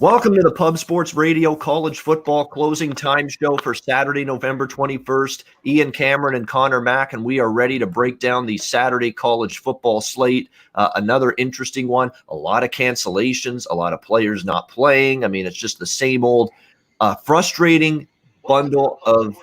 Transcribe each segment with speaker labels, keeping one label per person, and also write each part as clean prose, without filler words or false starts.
Speaker 1: Welcome to the Pub Sports Radio College Football Closing Time Show for Saturday, November 21st. Ian Cameron and Conor Mack, and we are ready to break down the Saturday college football slate. Another interesting one. A lot of cancellations, a lot of players not playing. I mean, it's just the same old frustrating bundle of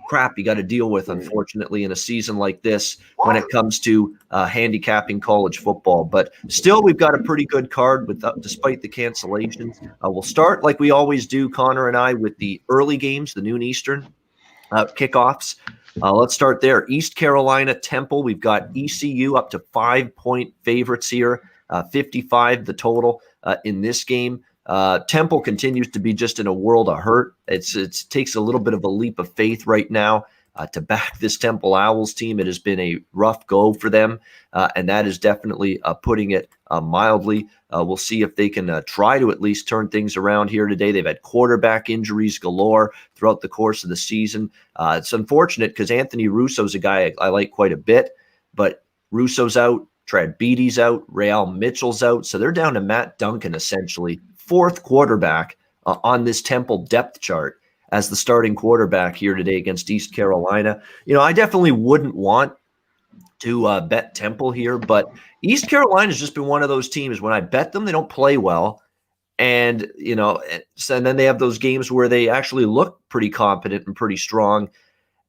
Speaker 1: crap you got to deal with, unfortunately, in a season like this when it comes to handicapping college football. But still, we've got a pretty good card despite the cancellations. We'll start like we always do, Conor and I, with the early games, the noon Eastern kickoffs. Let's start there. East Carolina, Temple. We've got ECU up to 5-point favorites here, 55 the total in this game. Temple continues to be just in a world of hurt. It takes a little bit of a leap of faith right now to back this Temple Owls team. It has been a rough go for them, and that is definitely putting it mildly. We'll see if they can try to at least turn things around here today. They've had quarterback injuries galore throughout the course of the season. It's unfortunate because Anthony Russo's a guy I like quite a bit, but Russo's out, Trad Beatty's out, Real Mitchell's out, so they're down to Matt Duncan essentially, fourth quarterback on this Temple depth chart as the starting quarterback here today against East Carolina. You know, I definitely wouldn't want to bet Temple here, but East Carolina has just been one of those teams when I bet them, they don't play well. And, you know, and then they have those games where they actually look pretty competent and pretty strong.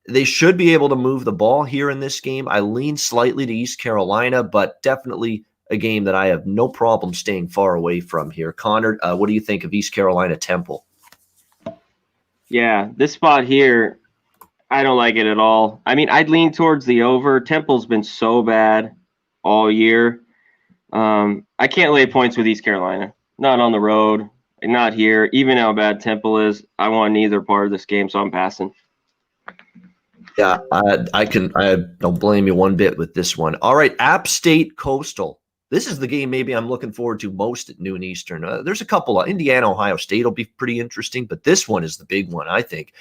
Speaker 1: They should be able to move the ball here in this game. I lean slightly to East Carolina, but definitely a game that I have no problem staying far away from here. Conor, what do you think of East Carolina Temple?
Speaker 2: Yeah, this spot here, I don't like it at all. I mean, I'd lean towards the over. Temple's been so bad all year. I can't lay points with East Carolina. Not on the road, not here. Even how bad Temple is, I want neither part of this game, so I'm passing.
Speaker 1: Yeah, I don't blame you one bit with this one. All right, App State Coastal. This is the game maybe I'm looking forward to most at noon Eastern. There's a couple. Indiana, Ohio State will be pretty interesting, but this one is the big one, I think.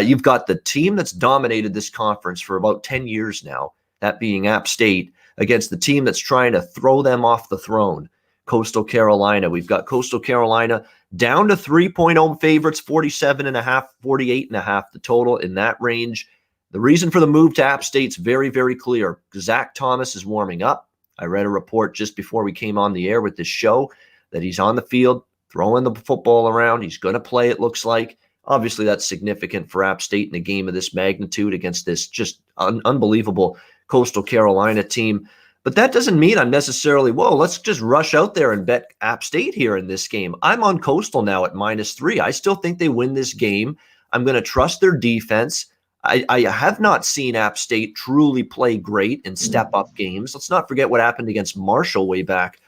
Speaker 1: You've got the team that's dominated this conference for about 10 years now, that being App State, against the team that's trying to throw them off the throne, Coastal Carolina. We've got Coastal Carolina down to 3-point home favorites, 47.5, 48.5, the total in that range. The reason for the move to App State's very, very clear. Zach Thomas is warming up. I read a report just before we came on the air with this show that he's on the field, throwing the football around. He's going to play, it looks like. Obviously, that's significant for App State in a game of this magnitude against this just unbelievable Coastal Carolina team. But that doesn't mean I'm necessarily, let's just rush out there and bet App State here in this game. I'm on Coastal now at -3. I still think they win this game. I'm going to trust their defense. I have not seen App State truly play great in step-up games. Let's not forget what happened against Marshall way back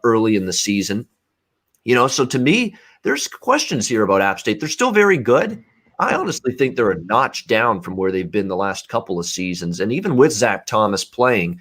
Speaker 1: early in the season. You know, so to me, there's questions here about App State. They're still very good. I honestly think they're a notch down from where they've been the last couple of seasons. And even with Zach Thomas playing,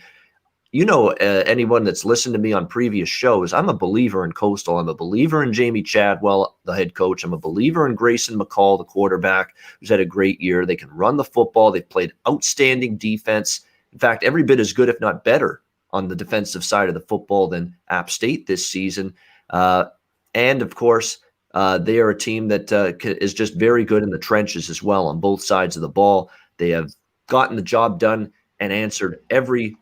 Speaker 1: you know, anyone that's listened to me on previous shows, I'm a believer in Coastal. I'm a believer in Jamie Chadwell, the head coach. I'm a believer in Grayson McCall, the quarterback, who's had a great year. They can run the football. They've played outstanding defense. In fact, every bit as good, if not better, on the defensive side of the football than App State this season. And, of course, they are a team that is just very good in the trenches as well on both sides of the ball. They have gotten the job done and answered every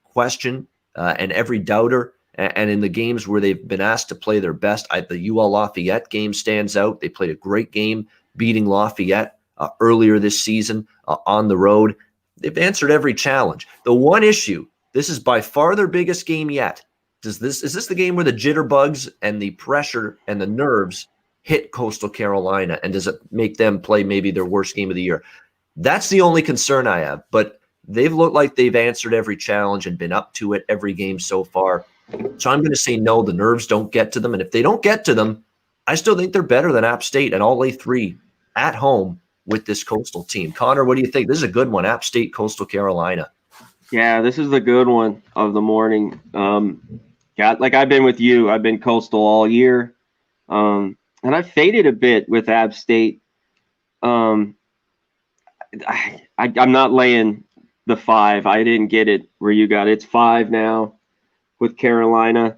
Speaker 1: question and every doubter, and in the games where they've been asked to play their best, the UL Lafayette game stands out. They played a great game beating Lafayette earlier this season on the road. They've answered every challenge. The one issue, this is by far their biggest game yet. Is this the game where the jitterbugs and the pressure and the nerves hit Coastal Carolina, and does it make them play maybe their worst game of the year? That's the only concern I have, but they've looked like they've answered every challenge and been up to it every game so far. So I'm going to say no, the nerves don't get to them. And if they don't get to them, I still think they're better than App State, and I'll lay 3 at home with this Coastal team. Conor, what do you think? This is a good one, App State, Coastal Carolina.
Speaker 2: Yeah, this is the good one of the morning. Like I've been with you. I've been Coastal all year. And I faded a bit with App State. I'm not laying the 5. I didn't get it where you got it. It's 5 now with Carolina.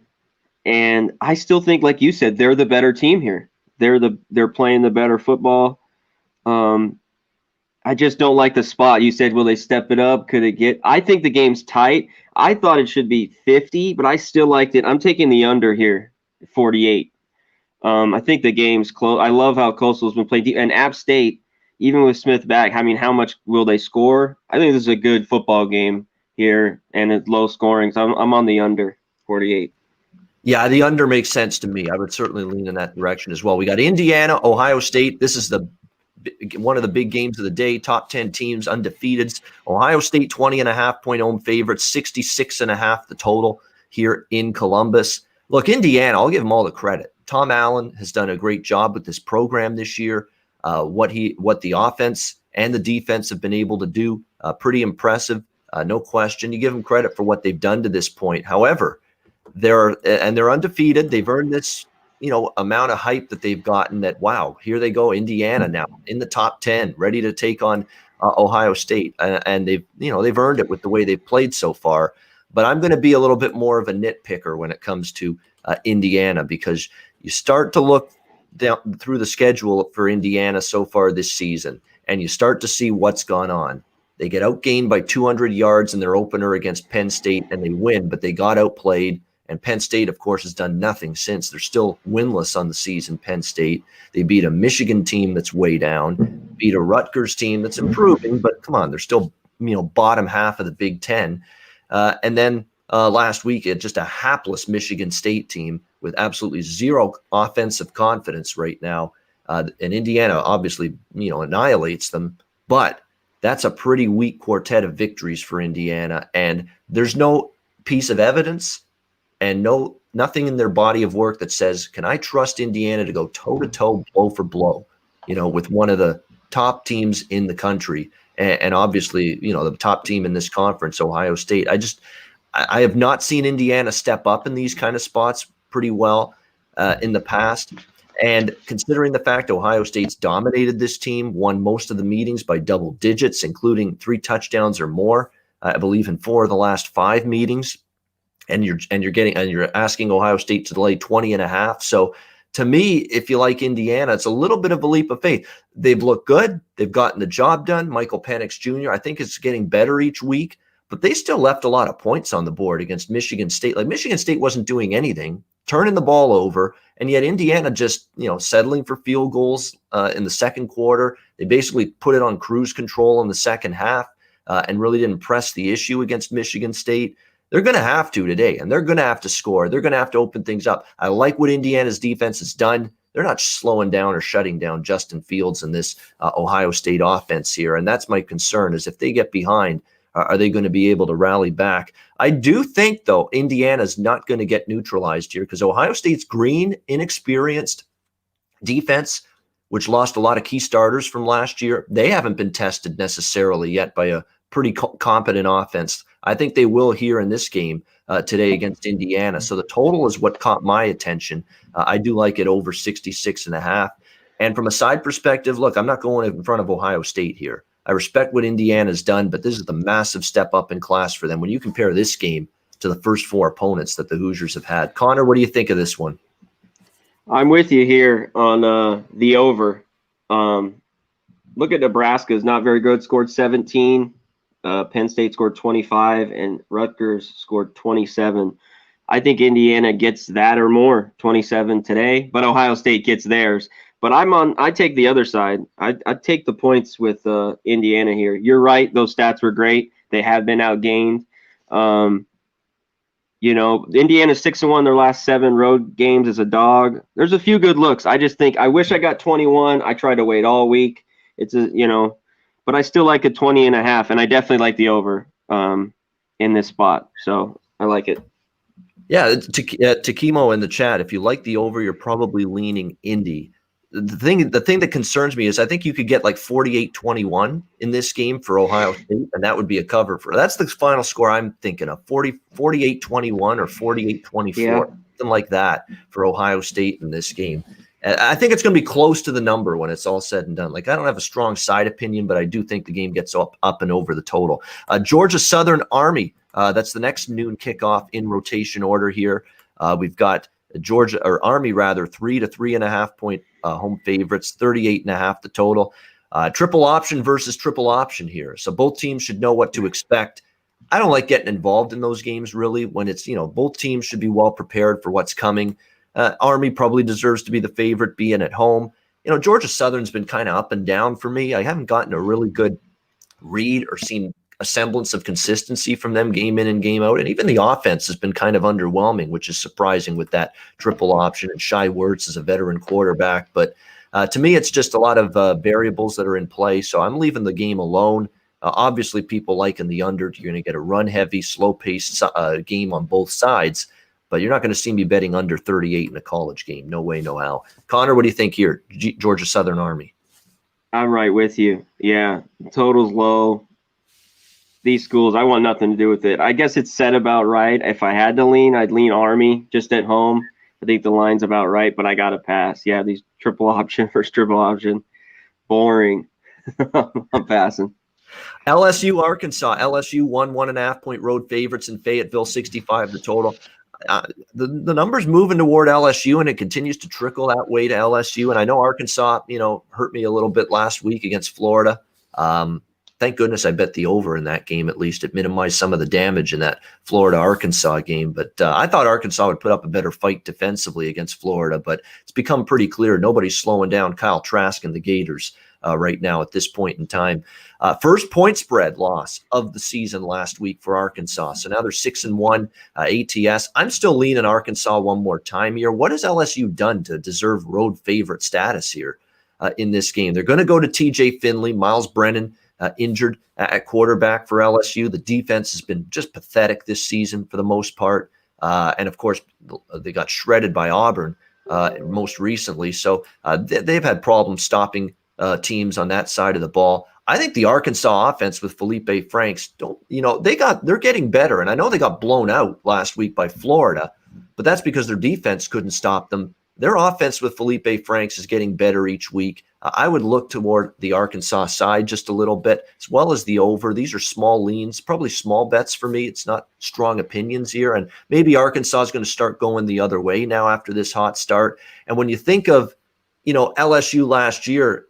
Speaker 2: And I still think, like you said, they're the better team here. They're playing the better football. I just don't like the spot. You said, will they step it up? Could it get? I think the game's tight. I thought it should be 50, but I still liked it. I'm taking the under here, 48. I think the game's close. I love how Coastal's been playing deep. And App State, even with Smith back, I mean, how much will they score? I think this is a good football game here, and it's low scoring. So I'm on the under, 48.
Speaker 1: Yeah, the under makes sense to me. I would certainly lean in that direction as well. We got Indiana, Ohio State. This is one of the big games of the day. Top 10 teams, undefeated. Ohio State 20.5-point home favorites, 66.5 the total here in Columbus. Look, Indiana, I'll give them all the credit. Tom Allen has done a great job with this program this year. What the offense and the defense have been able to do, pretty impressive, no question. You give them credit for what they've done to this point. However, they're undefeated. They've earned this, amount of hype that they've gotten. That wow, here they go, Indiana now in the top 10, ready to take on Ohio State, and they've earned it with the way they've played so far. But I'm going to be a little bit more of a nitpicker when it comes to Indiana, because you start to look down through the schedule for Indiana so far this season, and you start to see what's gone on. They get outgained by 200 yards in their opener against Penn State, and they win, but they got outplayed. And Penn State, of course, has done nothing since. They're still winless on the season, Penn State. They beat a Michigan team that's way down, beat a Rutgers team that's improving, but come on, they're still, bottom half of the Big Ten. And then last week, just a hapless Michigan State team with absolutely zero offensive confidence right now. And Indiana obviously, annihilates them. But that's a pretty weak quartet of victories for Indiana. And there's no piece of evidence and nothing in their body of work that says, can I trust Indiana to go toe-to-toe, blow for blow, with one of the top teams in the country. And obviously, the top team in this conference, Ohio State. I have not seen Indiana step up in these kind of spots pretty well in the past. And considering the fact Ohio State's dominated this team, won most of the meetings by double digits, including 3 touchdowns or more, I believe in 4 of the last 5 meetings, and you're asking Ohio State to delay 20.5. So to me, if you like Indiana, it's a little bit of a leap of faith. They've looked good. They've gotten the job done. Michael Penix Jr., I think, is getting better each week, but they still left a lot of points on the board against Michigan State. Like, Michigan State wasn't doing anything, turning the ball over, and yet Indiana just, settling for field goals in the second quarter. They basically put it on cruise control in the second half and really didn't press the issue against Michigan State. They're going to have to today, and they're going to have to score. They're going to have to open things up. I like what Indiana's defense has done. They're not slowing down or shutting down Justin Fields in this Ohio State offense here, and that's my concern, is if they get behind, are they going to be able to rally back? I do think, though, Indiana's not going to get neutralized here, because Ohio State's green, inexperienced defense, which lost a lot of key starters from last year, they haven't been tested necessarily yet by a pretty competent offense. I think they will here in this game today against Indiana. So the total is what caught my attention. I do like it over 66.5. And from a side perspective, look, I'm not going in front of Ohio State here. I respect what Indiana's done, but this is the massive step up in class for them when you compare this game to the first 4 opponents that the Hoosiers have had. Conor, what do you think of this one?
Speaker 2: I'm with you here on the over. Look at Nebraska, is not very good, scored 17. Penn State scored 25, and Rutgers scored 27. I think Indiana gets that or more, 27 today, but Ohio State gets theirs. But I take the other side. I take the points with Indiana here. You're right, those stats were great. They have been outgained. Indiana's 6-1 their last 7 road games as a dog. There's a few good looks. I just think I wish I got 21. I tried to wait all week. But I still like a 20.5, and I definitely like the over in this spot. So I like it.
Speaker 1: Yeah, to Chemo in the chat, if you like the over, you're probably leaning Indy. The thing that concerns me is I think you could get like 48-21 in this game for Ohio State, and that would be a cover for. That's the final score I'm thinking of, 48-21 or 48-24, something like that for Ohio State in this game. I think it's going to be close to the number when it's all said and done. Like, I don't have a strong side opinion, but I do think the game gets up and over the total. Georgia Southern Army, that's the next noon kickoff in rotation order here. We've got Georgia or Army rather 3 to 3.5 point home favorites, 38.5 the total. Triple option versus triple option here. So both teams should know what to expect. I don't like getting involved in those games really when it's, both teams should be well prepared for what's coming. Army probably deserves to be the favorite being at home. Georgia Southern's been kind of up and down for me. I haven't gotten a really good read or seen a semblance of consistency from them game in and game out. And even the offense has been kind of underwhelming, which is surprising with that triple option and Shai Wertz as a veteran quarterback. But to me, it's just a lot of variables that are in play. So I'm leaving the game alone. Obviously, people liking the under. You're going to get a run-heavy, slow-paced game on both sides. But you're not going to see me betting under 38 in a college game. No way, no how. Conor, what do you think here? Georgia Southern Army.
Speaker 2: I'm right with you. Yeah, total's low. These schools, I want nothing to do with it. I guess it's set about right. If I had to lean, I'd lean Army just at home. I think the line's about right, but I got to pass. Yeah, these triple option versus triple option. Boring. I'm passing.
Speaker 1: LSU Arkansas. LSU 1.5 point road favorites in Fayetteville, 65 the total. The number's moving toward LSU, and it continues to trickle that way to LSU. And I know Arkansas, hurt me a little bit last week against Florida. Thank goodness I bet the over in that game. At least it minimized some of the damage in that Florida-Arkansas game. But I thought Arkansas would put up a better fight defensively against Florida. But it's become pretty clear nobody's slowing down Kyle Trask and the Gators right now at this point in time. First point spread loss of the season last week for Arkansas. So now they're 6-1 ATS. I'm still leaning Arkansas one more time here. What has LSU done to deserve road favorite status here in this game? They're going to go to TJ Finley, Miles Brennan injured at quarterback for LSU. The defense has been just pathetic this season for the most part. And of course, they got shredded by Auburn most recently. So they've had problems stopping teams on that side of the ball. I think the Arkansas offense with Felipe Franks they're getting better. And I know they got blown out last week by Florida, but that's because their defense couldn't stop them. Their offense with Felipe Franks is getting better each week. I would look toward the Arkansas side just a little bit, as well as the over. These are small leans, probably small bets for me. It's not strong opinions here. And maybe Arkansas is going to start going the other way now after this hot start. And when you think of, LSU last year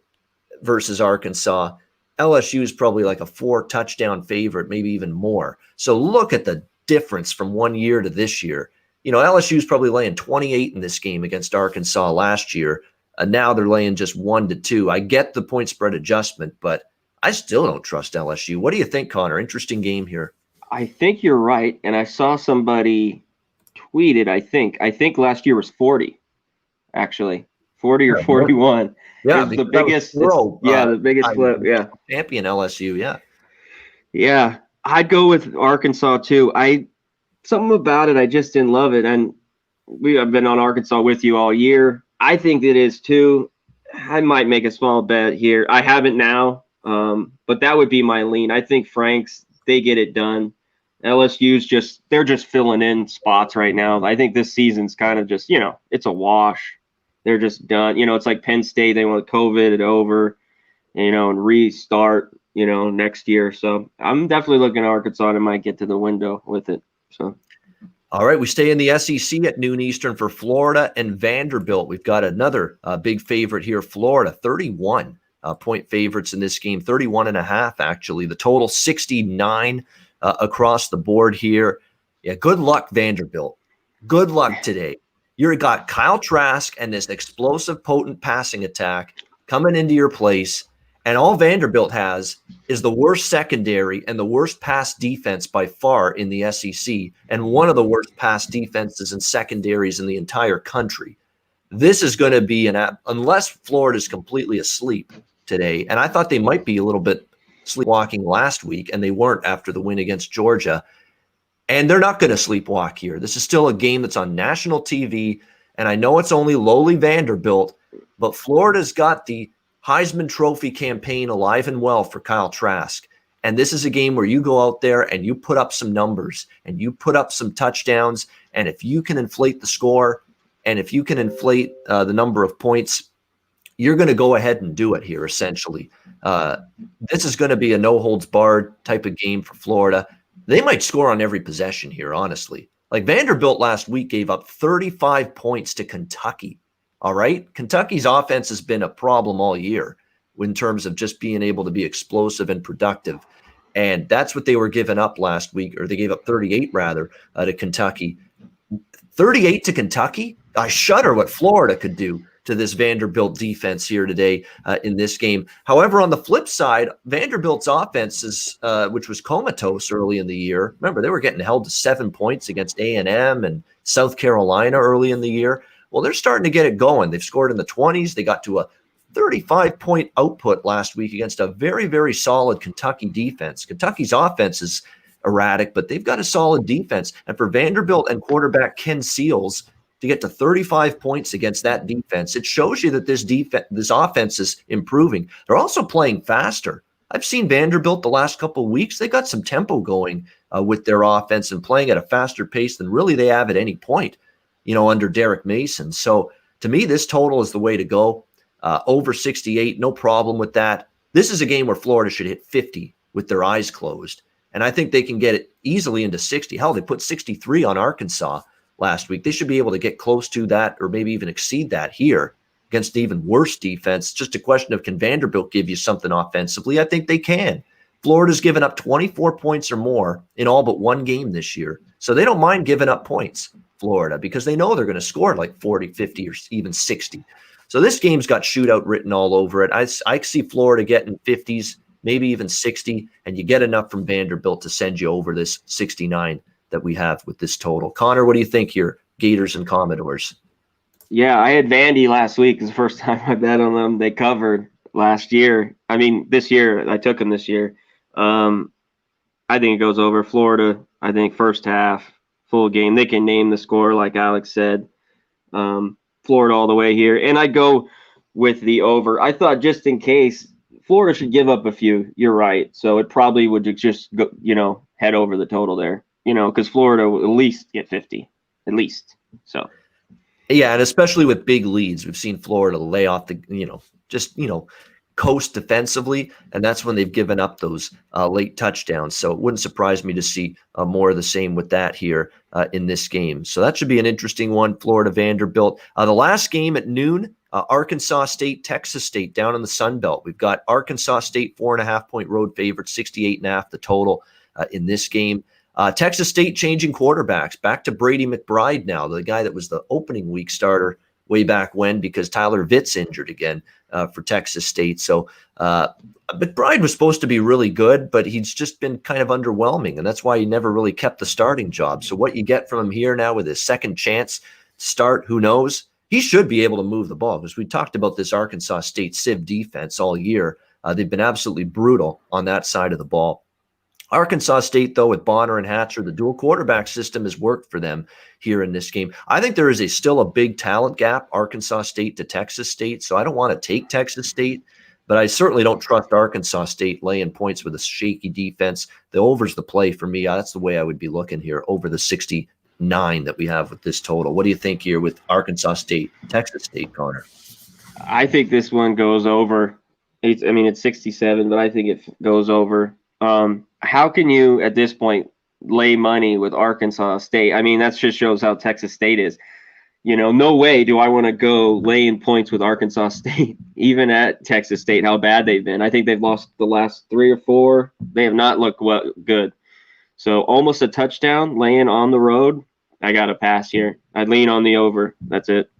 Speaker 1: versus Arkansas, LSU is probably like a 4-touchdown favorite, maybe even more. So look at the difference from one year to this year. LSU is probably laying 28 in this game against Arkansas last year. And now they're laying just 1-2. I get the point spread adjustment, but I still don't trust LSU. What do you think, Conor? Interesting game here.
Speaker 2: I think you're right. And I saw somebody tweeted, I think last year was 40, actually. 40 or 41.
Speaker 1: Yeah,
Speaker 2: the biggest. The biggest flip. Yeah.
Speaker 1: Champion LSU. Yeah.
Speaker 2: Yeah. I'd go with Arkansas too. Something about it, I just didn't love it. And I've been on Arkansas with you all year. I think it is too. I might make a small bet here. I haven't now, but that would be my lean. I think Franks, they get it done. LSU's they're just filling in spots right now. I think this season's kind of just, it's a wash. They're just done. It's like Penn State. They want COVID it over, and restart, next year. So I'm definitely looking at Arkansas and might get to the window with it. So.
Speaker 1: All right, we stay in the SEC at noon Eastern for Florida and Vanderbilt. We've got another big favorite here, Florida, 31 point favorites in this game, 31.5 actually. The total 69 across the board here. Yeah, good luck, Vanderbilt. Good luck today. You got Kyle Trask and this explosive, potent passing attack coming into your place, and all Vanderbilt has is the worst secondary and the worst pass defense by far in the SEC, and one of the worst pass defenses and secondaries in the entire country. This is going to be unless Florida's completely asleep today, and I thought they might be a little bit sleepwalking last week, and they weren't after the win against Georgia. And they're not going to sleepwalk here. This is still a game that's on national TV, and I know it's only lowly Vanderbilt, but Florida's got the Heisman Trophy campaign alive and well for Kyle Trask. And this is a game where you go out there and you put up some numbers and you put up some touchdowns. And if you can inflate the score and if you can inflate the number of points, you're going to go ahead and do it here, essentially. This is going to be a no-holds-barred type of game for Florida. They might score on every possession here, honestly. Like Vanderbilt last week gave up 35 points to Kentucky. All right. Kentucky's offense has been a problem all year in terms of just being able to be explosive and productive. And that's what they were giving up last week, or they gave up 38 rather to Kentucky. 38 to Kentucky? I shudder what Florida could do to this Vanderbilt defense here today in this game. However, on the flip side, Vanderbilt's offense is, which was comatose early in the year. Remember, they were getting held to 7 points against A&M and South Carolina early in the year. Well, they're starting to get it going. They've scored in the 20s. They got to a 35-point output last week against a very, very solid Kentucky defense. Kentucky's offense is erratic, but they've got a solid defense. And for Vanderbilt and quarterback Ken Seals to get to 35 points against that defense, it shows you that this offense is improving. They're also playing faster. I've seen Vanderbilt the last couple of weeks. They got some tempo going with their offense and playing at a faster pace than really they have at any point, under Derek Mason. So to me, this total is the way to go. Over 68, no problem with that. This is a game where Florida should hit 50 with their eyes closed. And I think they can get it easily into 60. Hell, they put 63 on Arkansas last week. They should be able to get close to that or maybe even exceed that here against an even worse defense. It's just a question of, can Vanderbilt give you something offensively? I think they can. Florida's given up 24 points or more in all but one game this year. So they don't mind giving up points, Florida, because they know they're going to score like 40, 50, or even 60. So this game's got shootout written all over it. I see Florida getting 50s, maybe even 60, and you get enough from Vanderbilt to send you over this 69 that we have with this total. Connor, what do you think here, Gators and Commodores?
Speaker 2: Yeah, I had Vandy last week. It's the first time I bet on them. They covered last year. I mean, this year. I took them this year. I think it goes over. Florida, I think first half, full game. They can name the score like Alex said. Florida all the way here. And I go with the over. I thought just in case, Florida should give up a few. You're right. So it probably would just go, head over the total there, because Florida will at least get 50, at least. So.
Speaker 1: Yeah, and especially with big leads, we've seen Florida lay off the, coast defensively, and that's when they've given up those late touchdowns. So it wouldn't surprise me to see more of the same with that here in this game. So that should be an interesting one, Florida Vanderbilt. The last game at noon, Arkansas State, Texas State down in the Sun Belt. We've got Arkansas State 4.5-point road favorite, 68.5 the total in this game. Texas State changing quarterbacks, back to Brady McBride now, the guy that was the opening week starter way back when, because Tyler Vitt's injured again for Texas State. So McBride was supposed to be really good, but he's just been kind of underwhelming, and that's why he never really kept the starting job. So what you get from him here now with his second chance start, who knows? He should be able to move the ball, because we talked about this Arkansas State Civ defense all year. They've been absolutely brutal on that side of the ball. Arkansas State, though, with Bonner and Hatcher, the dual quarterback system has worked for them here in this game. I think there is still a big talent gap, Arkansas State to Texas State, so I don't want to take Texas State, but I certainly don't trust Arkansas State laying points with a shaky defense. The over's the play for me. That's the way I would be looking here, over the 69 that we have with this total. What do you think here with Arkansas State, Texas State, Connor?
Speaker 2: I think this one goes over. It's 67, but I think it goes over. How can you, at this point, lay money with Arkansas State? I mean, that just shows how Texas State is. No way do I want to go laying points with Arkansas State, even at Texas State, how bad they've been. I think they've lost the last 3 or 4. They have not looked good. So almost a touchdown laying on the road. I got to pass here. I'd lean on the over. That's it.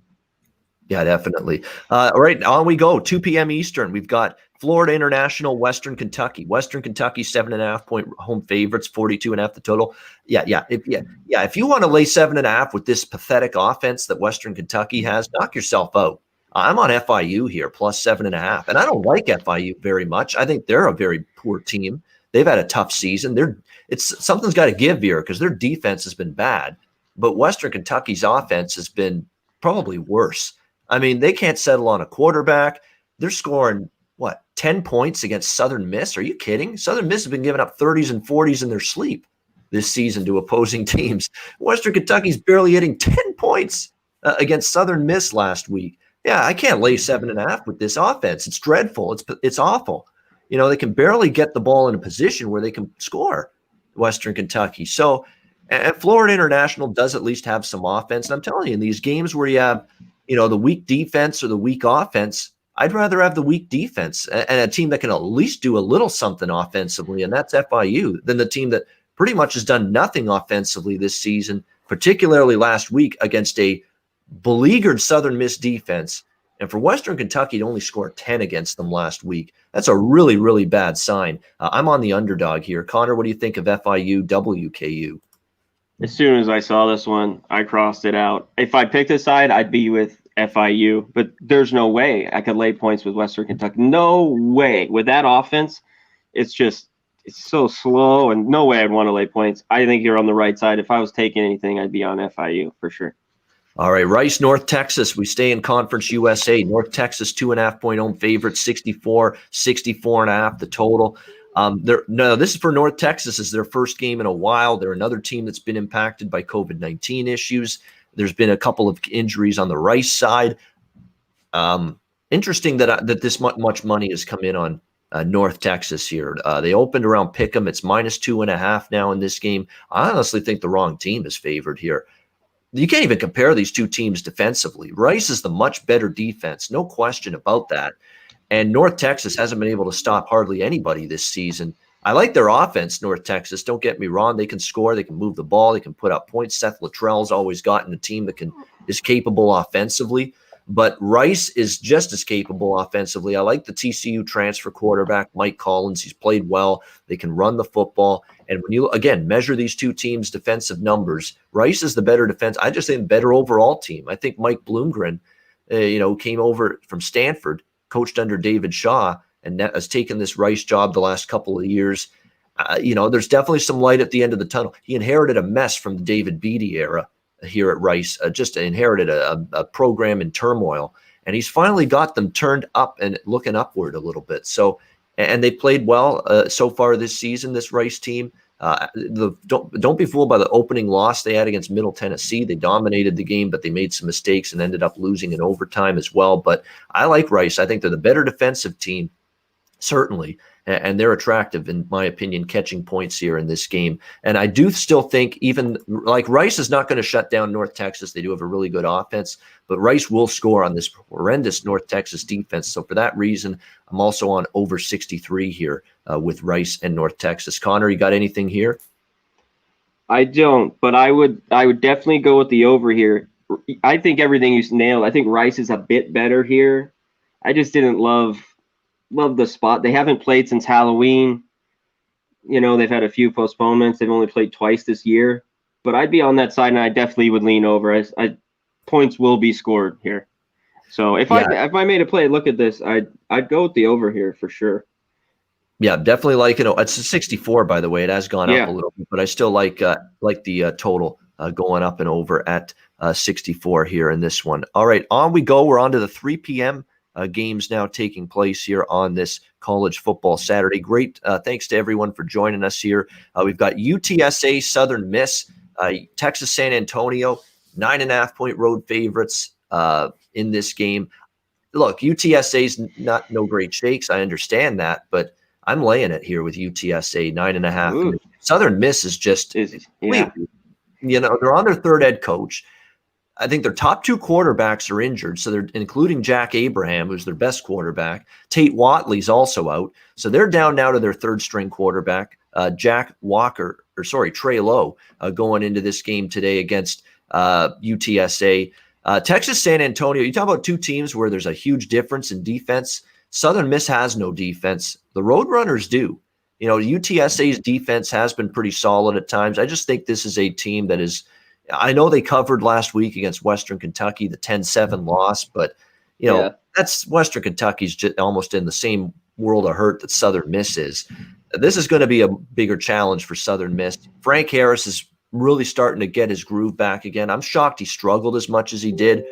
Speaker 1: Yeah, definitely. All right, on we go. 2 p.m. Eastern. We've got Florida International, Western Kentucky. Western Kentucky, 7.5-point home favorites, 42.5 the total. If you want to lay 7.5 with this pathetic offense that Western Kentucky has, knock yourself out. I'm on FIU here, plus 7.5, and I don't like FIU very much. I think they're a very poor team. They've had a tough season. Something's got to give here, because their defense has been bad, but Western Kentucky's offense has been probably worse. I mean, they can't settle on a quarterback. They're scoring, 10 points against Southern Miss? Are you kidding? Southern Miss has been giving up 30s and 40s in their sleep this season to opposing teams. Western Kentucky's barely hitting 10 points against Southern Miss last week. Yeah, I can't lay 7.5 with this offense. It's dreadful. It's awful. They can barely get the ball in a position where they can score, Western Kentucky. So And Florida International does at least have some offense. And I'm telling you, in these games where you have, the weak defense or the weak offense, I'd rather have the weak defense and a team that can at least do a little something offensively, and that's FIU, than the team that pretty much has done nothing offensively this season, particularly last week against a beleaguered Southern Miss defense. And for Western Kentucky to only score 10 against them last week, that's a really, really bad sign. I'm on the underdog here. Connor, what do you think of FIU WKU?
Speaker 2: As soon as I saw this one, I crossed it out. If I picked a side, I'd be with FIU, but there's no way I could lay points with Western Kentucky. No way. With that offense, it's so slow, and no way I'd want to lay points. I think you're on the right side. If I was taking anything, I'd be on FIU for sure.
Speaker 1: All right, Rice, North Texas. We stay in Conference USA. North Texas, 2.5-point home favorite, 64.5 the total. This is for North Texas. This is their first game in a while. They're another team that's been impacted by COVID-19 issues. There's been a couple of injuries on the Rice side. Interesting that this much money has come in on North Texas here. They opened around Pick'em. It's -2.5 now in this game. I honestly think the wrong team is favored here. You can't even compare these two teams defensively. Rice is the much better defense, no question about that. And North Texas hasn't been able to stop hardly anybody this season. I like their offense, North Texas. Don't get me wrong. They can score. They can move the ball. They can put up points. Seth Luttrell's always gotten a team that is capable offensively. But Rice is just as capable offensively. I like the TCU transfer quarterback, Mike Collins. He's played well. They can run the football. And when you, again, measure these two teams' defensive numbers, Rice is the better defense. I just think better overall team. I think Mike Bloomgren, came over from Stanford, coached under David Shaw, and has taken this Rice job the last couple of years. There's definitely some light at the end of the tunnel. He inherited a mess from the David Beatty era here at Rice, just inherited a program in turmoil, and he's finally got them turned up and looking upward a little bit. So, and they played well so far this season, this Rice team. Don't be fooled by the opening loss they had against Middle Tennessee. They dominated the game, but they made some mistakes and ended up losing in overtime as well. But I like Rice. I think they're the better defensive team, certainly. And they're attractive, in my opinion, catching points here in this game. And I do still think even like Rice is not going to shut down North Texas. They do have a really good offense, but Rice will score on this horrendous North Texas defense. So for that reason, I'm also on over 63 here with Rice and North Texas. Connor, you got anything here?
Speaker 2: I don't, but I would definitely go with the over here. I think everything you nailed. I think Rice is a bit better here. I just didn't love the spot. They haven't played since Halloween. They've had a few postponements. They've only played twice this year. But I'd be on that side, and I definitely would lean over. Points will be scored here. So if I made a play, look at this. I'd go with the over here for sure.
Speaker 1: Yeah, definitely like it's a 64, by the way. It has gone up a little bit, but I still like the total going up and over at 64 here in this one. All right, on we go. We're on to the 3 p.m. Games now taking place here on this college football Saturday. Great. Thanks to everyone for joining us here. We've got UTSA, Southern Miss, Texas San Antonio, 9.5-point road favorites in this game. Look, UTSA's no great shakes. I understand that, but I'm laying it here with UTSA, 9.5.
Speaker 2: Ooh.
Speaker 1: Southern Miss is just, they're on their third head coach. I think their top two quarterbacks are injured, so they're including Jack Abraham, who's their best quarterback. Tate Watley's also out, so they're down now to their third-string quarterback, Trey Lowe, going into this game today against UTSA. Texas San Antonio, you talk about two teams where there's a huge difference in defense. Southern Miss has no defense. The Roadrunners do. UTSA's defense has been pretty solid at times. I just think this is a team that is – I know they covered last week against Western Kentucky, the 10-7 loss, but that's Western Kentucky's just almost in the same world of hurt that Southern Miss is. This is going to be a bigger challenge for Southern Miss. Frank Harris is really starting to get his groove back again. I'm shocked he struggled as much as he did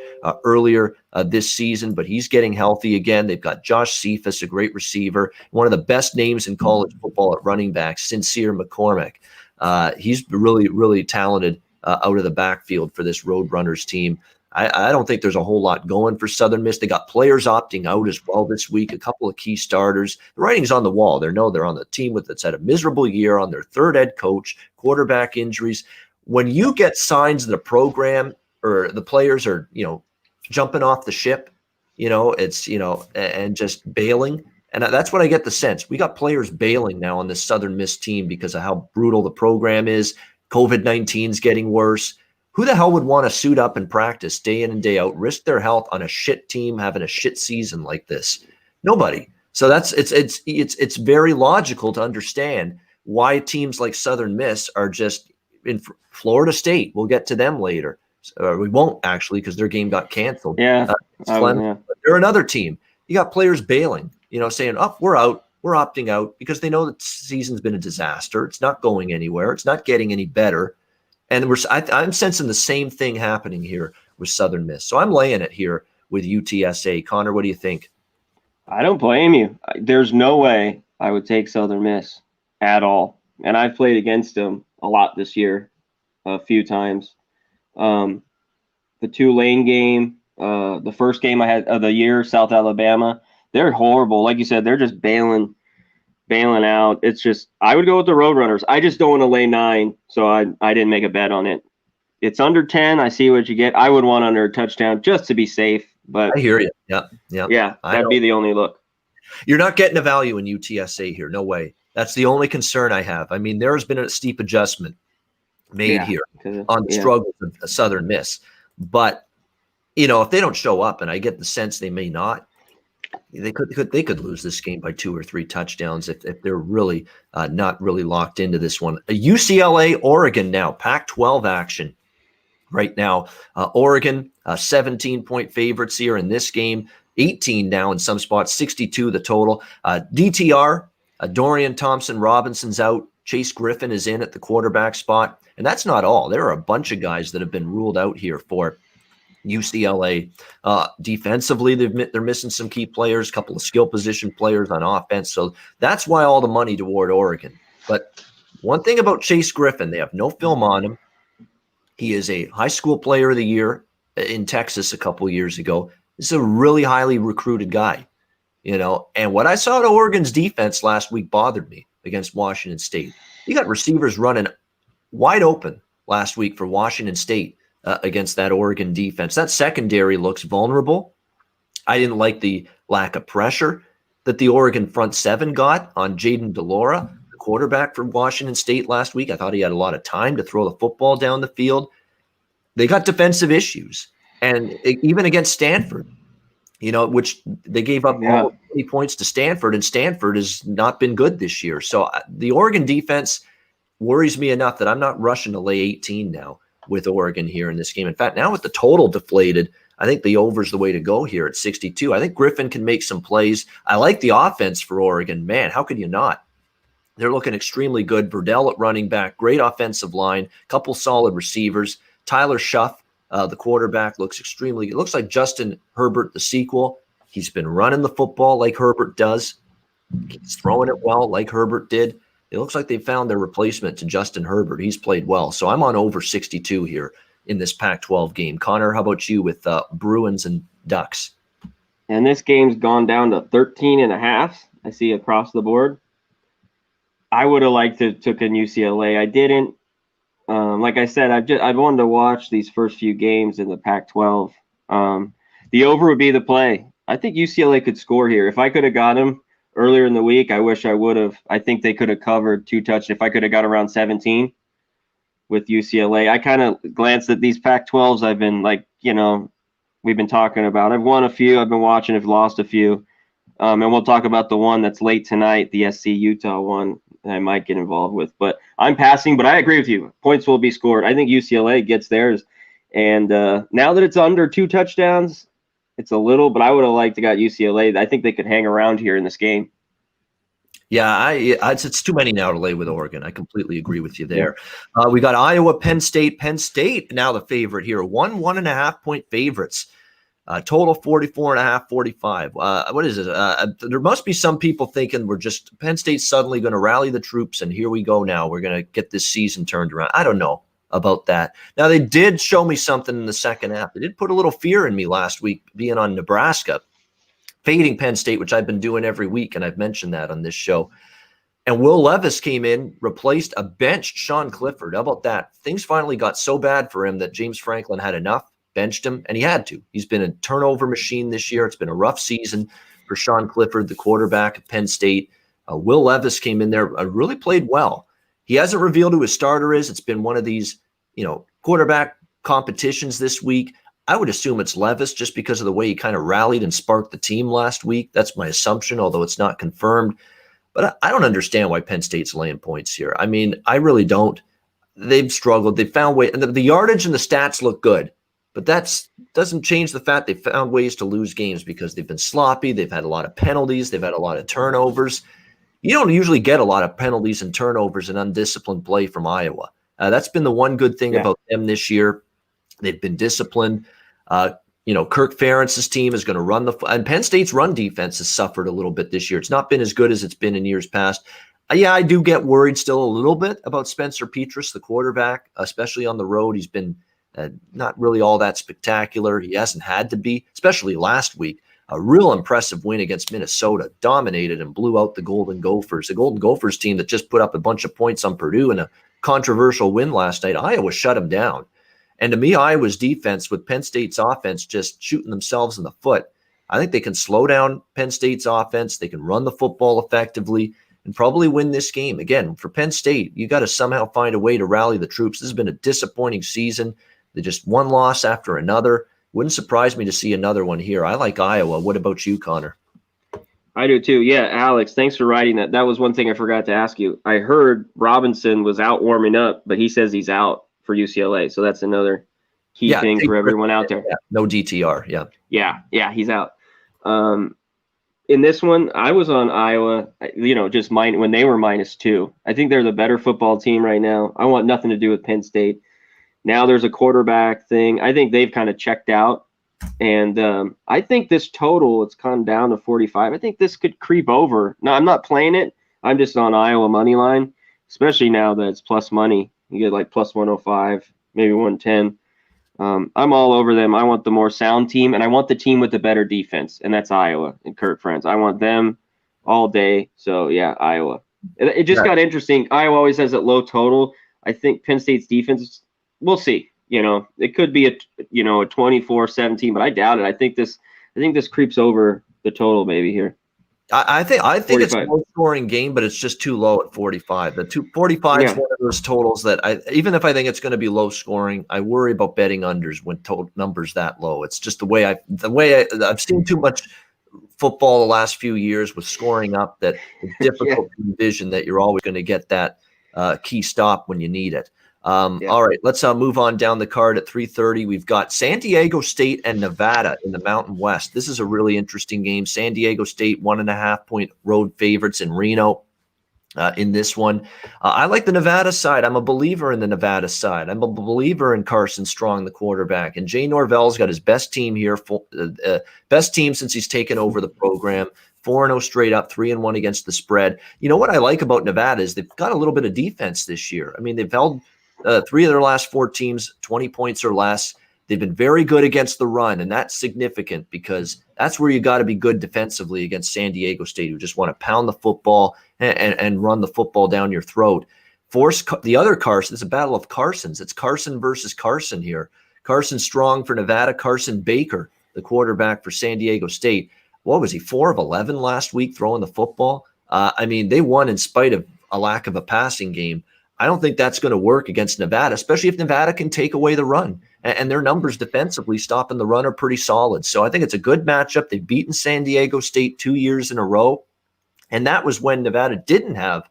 Speaker 1: earlier this season, but he's getting healthy again. They've got Josh Cephas, a great receiver, one of the best names in college football at running back, Sincere McCormick. He's really, really talented out of the backfield for this Roadrunners team. I don't think there's a whole lot going for Southern Miss. They got players opting out as well this week, a couple of key starters. The writing's on the wall. They're on the team that's had a miserable year, on their third head coach, quarterback injuries. when you get signs that a program or the players are, jumping off the ship, it's, and just bailing. And that's what I get the sense. We got players bailing now on this Southern Miss team because of how brutal the program is. COVID-19 is getting worse. Who the hell would want to suit up and practice day in and day out, risk their health on a shit team having a shit season like this? Nobody. So it's very logical to understand why teams like Southern Miss are just in Florida State. We'll get to them later. We won't actually because their game got canceled.
Speaker 2: Yeah,
Speaker 1: They're another team. You got players bailing, saying, "Oh, we're out. We're opting out," because they know that season's been a disaster. It's not going anywhere. It's not getting any better. And I'm sensing the same thing happening here with Southern Miss. So I'm laying it here with UTSA. Connor, what do you think?
Speaker 2: I don't blame you. There's no way I would take Southern Miss at all. And I've played against them a lot this year, a few times. The Tulane game, the first game I had of the year, South Alabama, they're horrible. Like you said, they're just bailing out. It's just, I would go with the Roadrunners. I just don't want to lay 9, so I didn't make a bet on it. It's under 10. I see what you get. I would want under a touchdown just to be safe. But
Speaker 1: I hear you. Yeah.
Speaker 2: Yeah, that'd be the only look.
Speaker 1: You're not getting a value in UTSA here. No way. That's the only concern I have. I mean, there has been a steep adjustment made here on the struggles of Southern Miss. But, if they don't show up, and I get the sense they may not, they could lose this game by 2 or 3 touchdowns if they're really not really locked into this one. UCLA, Oregon now, Pac-12 action right now. Oregon, 17-point favorites here in this game, 18 now in some spots, 62 the total. DTR, Dorian Thompson-Robinson's out. Chase Griffin is in at the quarterback spot. And that's not all. There are a bunch of guys that have been ruled out here for UCLA. Defensively, they're missing some key players, a couple of skill position players on offense. So that's why all the money toward Oregon. But one thing about Chase Griffin, they have no film on him. He is a high school player of the year in Texas a couple of years ago. This is a really highly recruited guy, And what I saw at Oregon's defense last week bothered me against Washington State. You got receivers running wide open last week for Washington State against that Oregon defense. That secondary looks vulnerable. I didn't like the lack of pressure that the Oregon front 7 got on Jaden DeLora, the quarterback from Washington State last week. I thought he had a lot of time to throw the football down the field. They got defensive issues. And even against Stanford, which they gave up all 20 points to Stanford, and Stanford has not been good this year. So the Oregon defense worries me enough that I'm not rushing to lay 18 now with Oregon here in this game. In fact, now with the total deflated, I think the over's the way to go here at 62. I think Griffin can make some plays. I like the offense for Oregon. Man, how could you not? They're looking extremely good. Verdell at running back, great offensive line, couple solid receivers. Tyler Schuff, the quarterback, looks extremely good. It looks like Justin Herbert, the sequel. He's been running the football like Herbert does. He's throwing it well like Herbert did. It looks like they found their replacement to Justin Herbert. He's played well. So I'm on over 62 here in this Pac-12 game. Connor, how about you with Bruins and Ducks?
Speaker 2: And this game's gone down to 13.5. I see across the board. I would have liked to took in UCLA. I didn't. Like I said, I wanted to watch these first few games in the Pac-12. The over would be the play. I think UCLA could score here. If I could have got him earlier in the week, I wish I would have. I think they could have covered 2 touchdowns. If I could have got around 17 with UCLA. I kind of glanced at these Pac-12s I've been we've been talking about. I've won a few. I've been watching. I've lost a few. And we'll talk about the one that's late tonight, the SC Utah one that I might get involved with. But I'm passing, but I agree with you. Points will be scored. I think UCLA gets theirs. And now that it's under 2 touchdowns, it's a little, but I would have liked to got UCLA. I think they could hang around here in this game.
Speaker 1: Yeah, it's too many now to lay with Oregon. I completely agree with you there. We got Iowa, Penn State. Penn State now the favorite here. 1.5 point favorites. Total 44.5, 45. What is it? There must be some people thinking Penn State's suddenly going to rally the troops and here we go now. We're going to get this season turned around. I don't know about that. Now, they did show me something in the second half. They did put a little fear in me last week being on Nebraska, fading Penn State, which I've been doing every week, and I've mentioned that on this show. And Will Levis came in, replaced a benched Sean Clifford. How about that? Things finally got so bad for him that James Franklin had enough, benched him, and he had to. He's been a turnover machine this year. It's been a rough season for Sean Clifford, the quarterback at Penn State. Will Levis came in there, really played well. He hasn't revealed who his starter is. It's been one of these, quarterback competitions this week. I would assume it's Levis just because of the way he kind of rallied and sparked the team last week. That's my assumption, although it's not confirmed. But I don't understand why Penn State's laying points here. I mean, I really don't. They've struggled. They found ways. And the yardage and the stats look good. But that doesn't change the fact they found ways to lose games because they've been sloppy. They've had a lot of penalties. They've had a lot of turnovers. You don't usually get a lot of penalties and turnovers and undisciplined play from Iowa. That's been the one good thing about them this year. They've been disciplined. Kirk Ferentz's team is going to run and Penn State's run defense has suffered a little bit this year. It's not been as good as it's been in years past. I do get worried still a little bit about Spencer Petras, the quarterback, especially on the road. He's been not really all that spectacular. He hasn't had to be, especially last week. A real impressive win against Minnesota, dominated and blew out the Golden Gophers. The Golden Gophers team that just put up a bunch of points on Purdue in a controversial win last night. Iowa shut them down. And to me, Iowa's defense with Penn State's offense just shooting themselves in the foot. I think they can slow down Penn State's offense. They can run the football effectively and probably win this game. Again, for Penn State, you got to somehow find a way to rally the troops. This has been a disappointing season. They just one loss after another. Wouldn't surprise me to see another one here. I like Iowa. What about you, Connor?
Speaker 2: I do too. Yeah, Alex, thanks for writing that. That was one thing I forgot to ask you. I heard Robinson was out warming up, but he says he's out for UCLA. So that's another key thing for everyone out there.
Speaker 1: Yeah, no DTR.
Speaker 2: Yeah, he's out. In this one, I was on Iowa, just when they were -2. I think they're the better football team right now. I want nothing to do with Penn State. Now there's a quarterback thing. I think they've kind of checked out. And I think this total, it's come down to 45. I think this could creep over. No, I'm not playing it. I'm just on Iowa money line, especially now that it's plus money. You get like plus 105, maybe 110. I'm all over them. I want the more sound team, and I want the team with the better defense, and that's Iowa and Kirk Ferentz. I want them all day. So, yeah, Iowa. It just got interesting. Iowa always has that low total. I think Penn State's defense, we'll see. It could be a 24-17, but I doubt it. I think this creeps over the total maybe here.
Speaker 1: I think it's a low-scoring game, but it's just too low at 45. The 45 is one of those totals that even if I think it's going to be low-scoring, I worry about betting unders when total numbers that low. It's just the way I've seen too much football the last few years with scoring up that it's difficult to envision that you're always going to get that key stop when you need it. All right, let's move on down the card at 3:30. We've got San Diego State and Nevada in the Mountain West. This is a really interesting game. San Diego State 1.5-point road favorites in Reno in this one. I like the Nevada side. I'm a believer in the Nevada side. I'm a believer in Carson Strong, the quarterback. And Jay Norvell's got his best team here, best team since he's taken over the program. 4-0 straight up, 3-1 against the spread. You know what I like about Nevada is they've got a little bit of defense this year. I mean, they've held 3 of their last 4 teams, 20 points or less. They've been very good against the run, and that's significant because that's where you got to be good defensively against San Diego State, who just want to pound the football and run the football down your throat. Force the other Carson. It's a battle of Carsons. It's Carson versus Carson here. Carson Strong for Nevada, Carson Baker, the quarterback for San Diego State. What was he, 4 of 11 last week throwing the football? I mean, they won in spite of a lack of a passing game. I don't think that's going to work against Nevada, especially if Nevada can take away the run. And their numbers defensively stopping the run are pretty solid. So I think it's a good matchup. They've beaten San Diego State 2 years in a row. And that was when Nevada didn't have,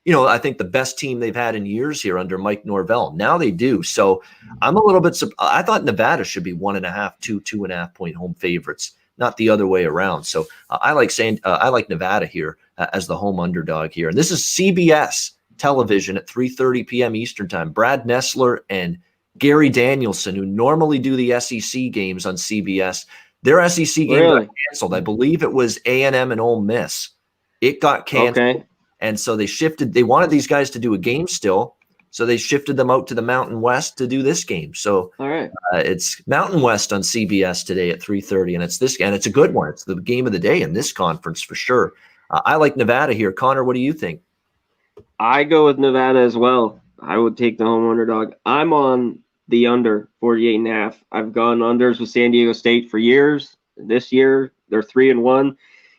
Speaker 1: I think the best team they've had in years here under Mike Norvell. Now they do. So I'm a little bit I thought Nevada should be 1.5, 2.5-point home favorites, not the other way around. So I like Nevada here as the home underdog here. And this is CBS television at 3:30 p.m. Eastern time. Brad Nessler and Gary Danielson, who normally do the SEC games on CBS, their SEC game got canceled. I believe it was A&M and Ole Miss. It got canceled. Okay. And so they shifted. They wanted these guys to do a game still, so they shifted them out to the Mountain West to do this game. So
Speaker 2: all right,
Speaker 1: it's Mountain West on CBS today at 3:30, and it's a good one. It's the game of the day in this conference for sure. I like Nevada here. Connor, what do you think?
Speaker 2: I go with Nevada as well. I would take the home underdog. I'm on the under 48.5. I've gone unders with San Diego State for years. This year they're 3-1,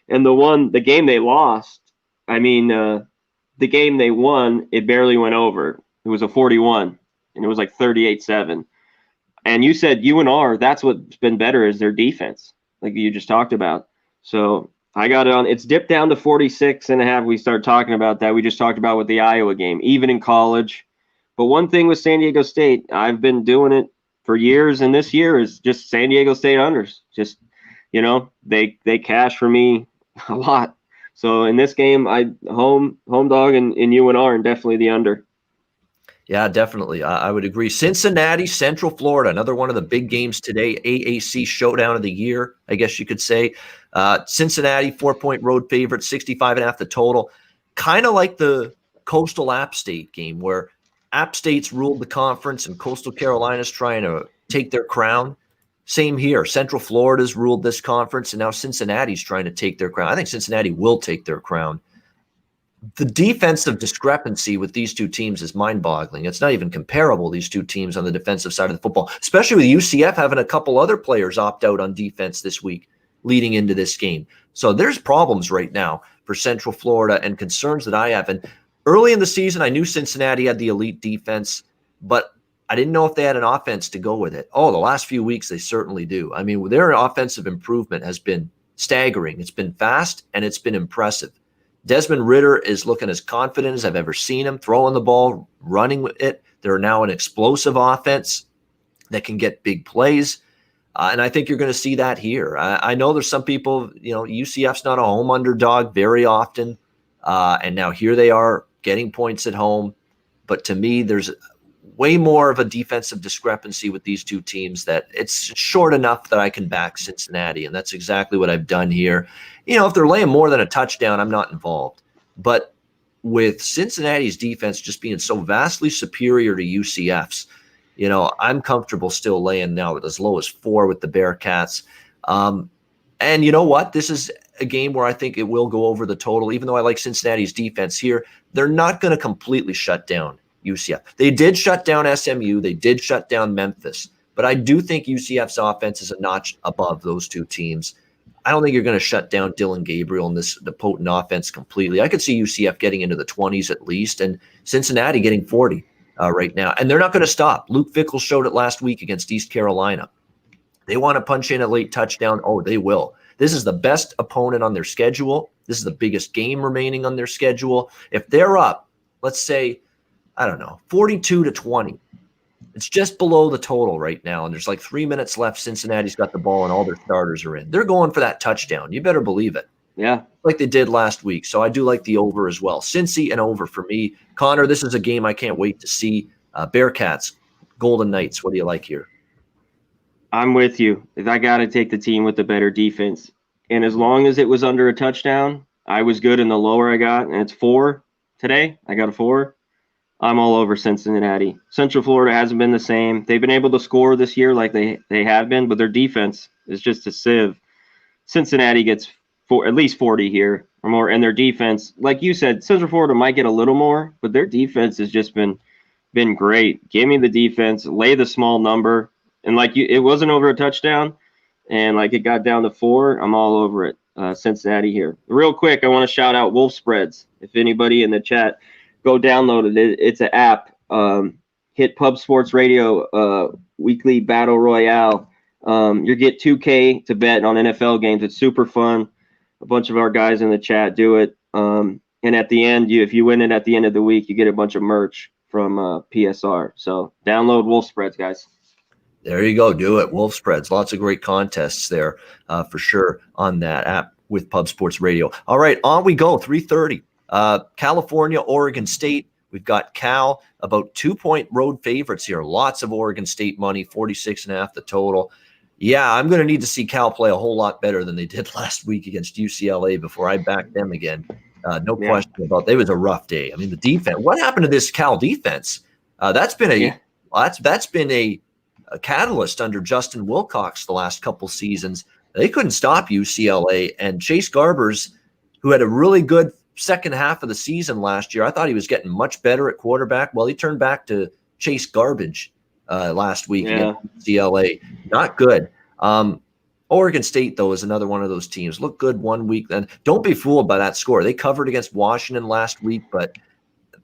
Speaker 2: and the game they lost. I mean, the game they won, it barely went over. It was a 41, and it was like 38-7. And you said UNR, that's what's been better is their defense, like you just talked about. So I got it on. It's dipped down to 46.5. We started talking about that. We just talked about with the Iowa game, even in college. But one thing with San Diego State, I've been doing it for years, and this year is just San Diego State unders. Just, they cash for me a lot. So in this game, I home dog and UNR and definitely the under.
Speaker 1: Yeah, definitely. I would agree. Cincinnati, Central Florida, another one of the big games today. AAC showdown of the year, I guess you could say. Cincinnati, 4-point road favorite, 65.5 the total. Kind of like the Coastal App State game where App State's ruled the conference and Coastal Carolina's trying to take their crown. Same here. Central Florida's ruled this conference, and now Cincinnati's trying to take their crown. I think Cincinnati will take their crown. The defensive discrepancy with these two teams is mind-boggling. It's not even comparable, these two teams on the defensive side of the football, especially with UCF having a couple other players opt out on defense this week leading into this game. So there's problems right now for Central Florida and concerns that I have. And early in the season, I knew Cincinnati had the elite defense, but I didn't know if they had an offense to go with it. Oh, the last few weeks, they certainly do. I mean, their offensive improvement has been staggering. It's been fast, and it's been impressive. Desmond Ridder is looking as confident as I've ever seen him, throwing the ball, running with it. They're now an explosive offense that can get big plays. And I think you're going to see that here. I know there's some people, UCF's not a home underdog very often. And now here they are getting points at home. But to me, there's way more of a defensive discrepancy with these two teams that it's short enough that I can back Cincinnati. And that's exactly what I've done here. If they're laying more than a touchdown, I'm not involved. But with Cincinnati's defense just being so vastly superior to UCF's, I'm comfortable still laying now at as low as 4 with the Bearcats. And you know what? This is a game where I think it will go over the total. Even though I like Cincinnati's defense here, they're not going to completely shut down UCF. They did shut down SMU. They did shut down Memphis. But I do think UCF's offense is a notch above those two teams. I don't think you're going to shut down Dylan Gabriel and the potent offense completely. I could see UCF getting into the 20s at least, and Cincinnati getting 40 right now. And they're not going to stop. Luke Fickell showed it last week against East Carolina. They want to punch in a late touchdown. Oh, they will. This is the best opponent on their schedule. This is the biggest game remaining on their schedule. If they're up, let's say, 42-20. It's just below the total right now, and there's like 3 minutes left. Cincinnati's got the ball, and all their starters are in. They're going for that touchdown. You better believe it.
Speaker 2: Yeah.
Speaker 1: Like they did last week. So I do like the over as well. Cincy and over for me. Conor, this is a game I can't wait to see. Bearcats, Golden Knights. What do you like here?
Speaker 2: I'm with you. I got to take the team with the better defense. And as long as it was under a touchdown, I was good in the lower I got, and it's 4 today. I got a 4. I'm all over Cincinnati. Central Florida hasn't been the same. They've been able to score this year like they have been, but their defense is just a sieve. Cincinnati gets at least 40 here or more, and their defense, like you said, Central Florida might get a little more, but their defense has just been great. Give me the defense, lay the small number, and it wasn't over a touchdown, and it got down to 4. I'm all over it. Cincinnati here. Real quick, I want to shout out Wolf Spreads. If anybody in the chat, go download it. It's an app. Hit Pub Sports Radio weekly battle royale. You get 2K to bet on NFL games. It's super fun. A bunch of our guys in the chat do it. And at the end, if you win it at the end of the week, you get a bunch of merch from PSR. So download Wolf Spreads, guys.
Speaker 1: There you go. Do it. Wolf Spreads. Lots of great contests there for sure on that app with Pub Sports Radio. All right, on we go. 3:30. California, Oregon State. We've got Cal, about 2-point road favorites here. Lots of Oregon State money, 46.5 the total. Yeah, I'm going to need to see Cal play a whole lot better than they did last week against UCLA before I back them again. No question about it. It was a rough day. I mean, the defense. What happened to this Cal defense? That's been a catalyst under Justin Wilcox the last couple seasons. They couldn't stop UCLA, and Chase Garbers, who had a really good second half of the season last year, I thought he was getting much better at quarterback. Well, he turned back to chase garbage last week against CLA. Not good. Oregon State, though, is another one of those teams. Look good one week. Then don't be fooled by that score. They covered against Washington last week, but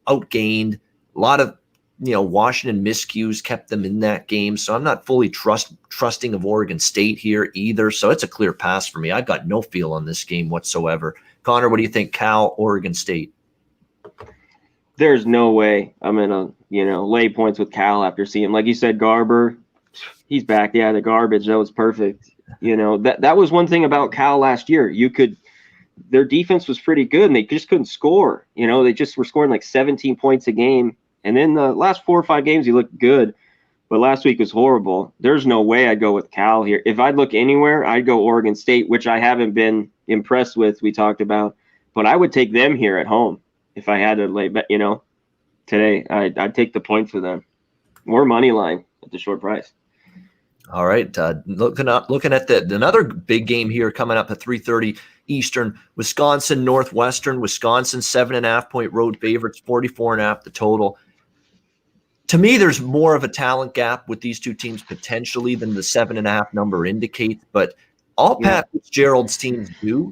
Speaker 1: outgained. A lot of Washington miscues kept them in that game. So I'm not fully trusting of Oregon State here either. So it's a clear pass for me. I've got no feel on this game whatsoever. Connor, what do you think? Cal, Oregon State?
Speaker 2: There's no way I'm gonna, lay points with Cal after seeing, like you said, Garber. He's back. Yeah, the garbage. That was perfect. That was one thing about Cal last year. Their defense was pretty good, and they just couldn't score. They just were scoring like 17 points a game. And then the last 4 or 5 games, he looked good. But last week was horrible. There's no way I'd go with Cal here. If I'd look anywhere, I'd go Oregon State, which I haven't been impressed with, we talked about. But I would take them here at home if I had to lay bet, today. I'd take the point for them. Or money line at the short price.
Speaker 1: All right. Looking at another big game here coming up at 3:30 Eastern. Wisconsin, Northwestern. Wisconsin, 7.5-point road favorites, 44.5 the total. To me, there's more of a talent gap with these two teams potentially than the 7.5 number indicates. But all Pat Fitzgerald's teams do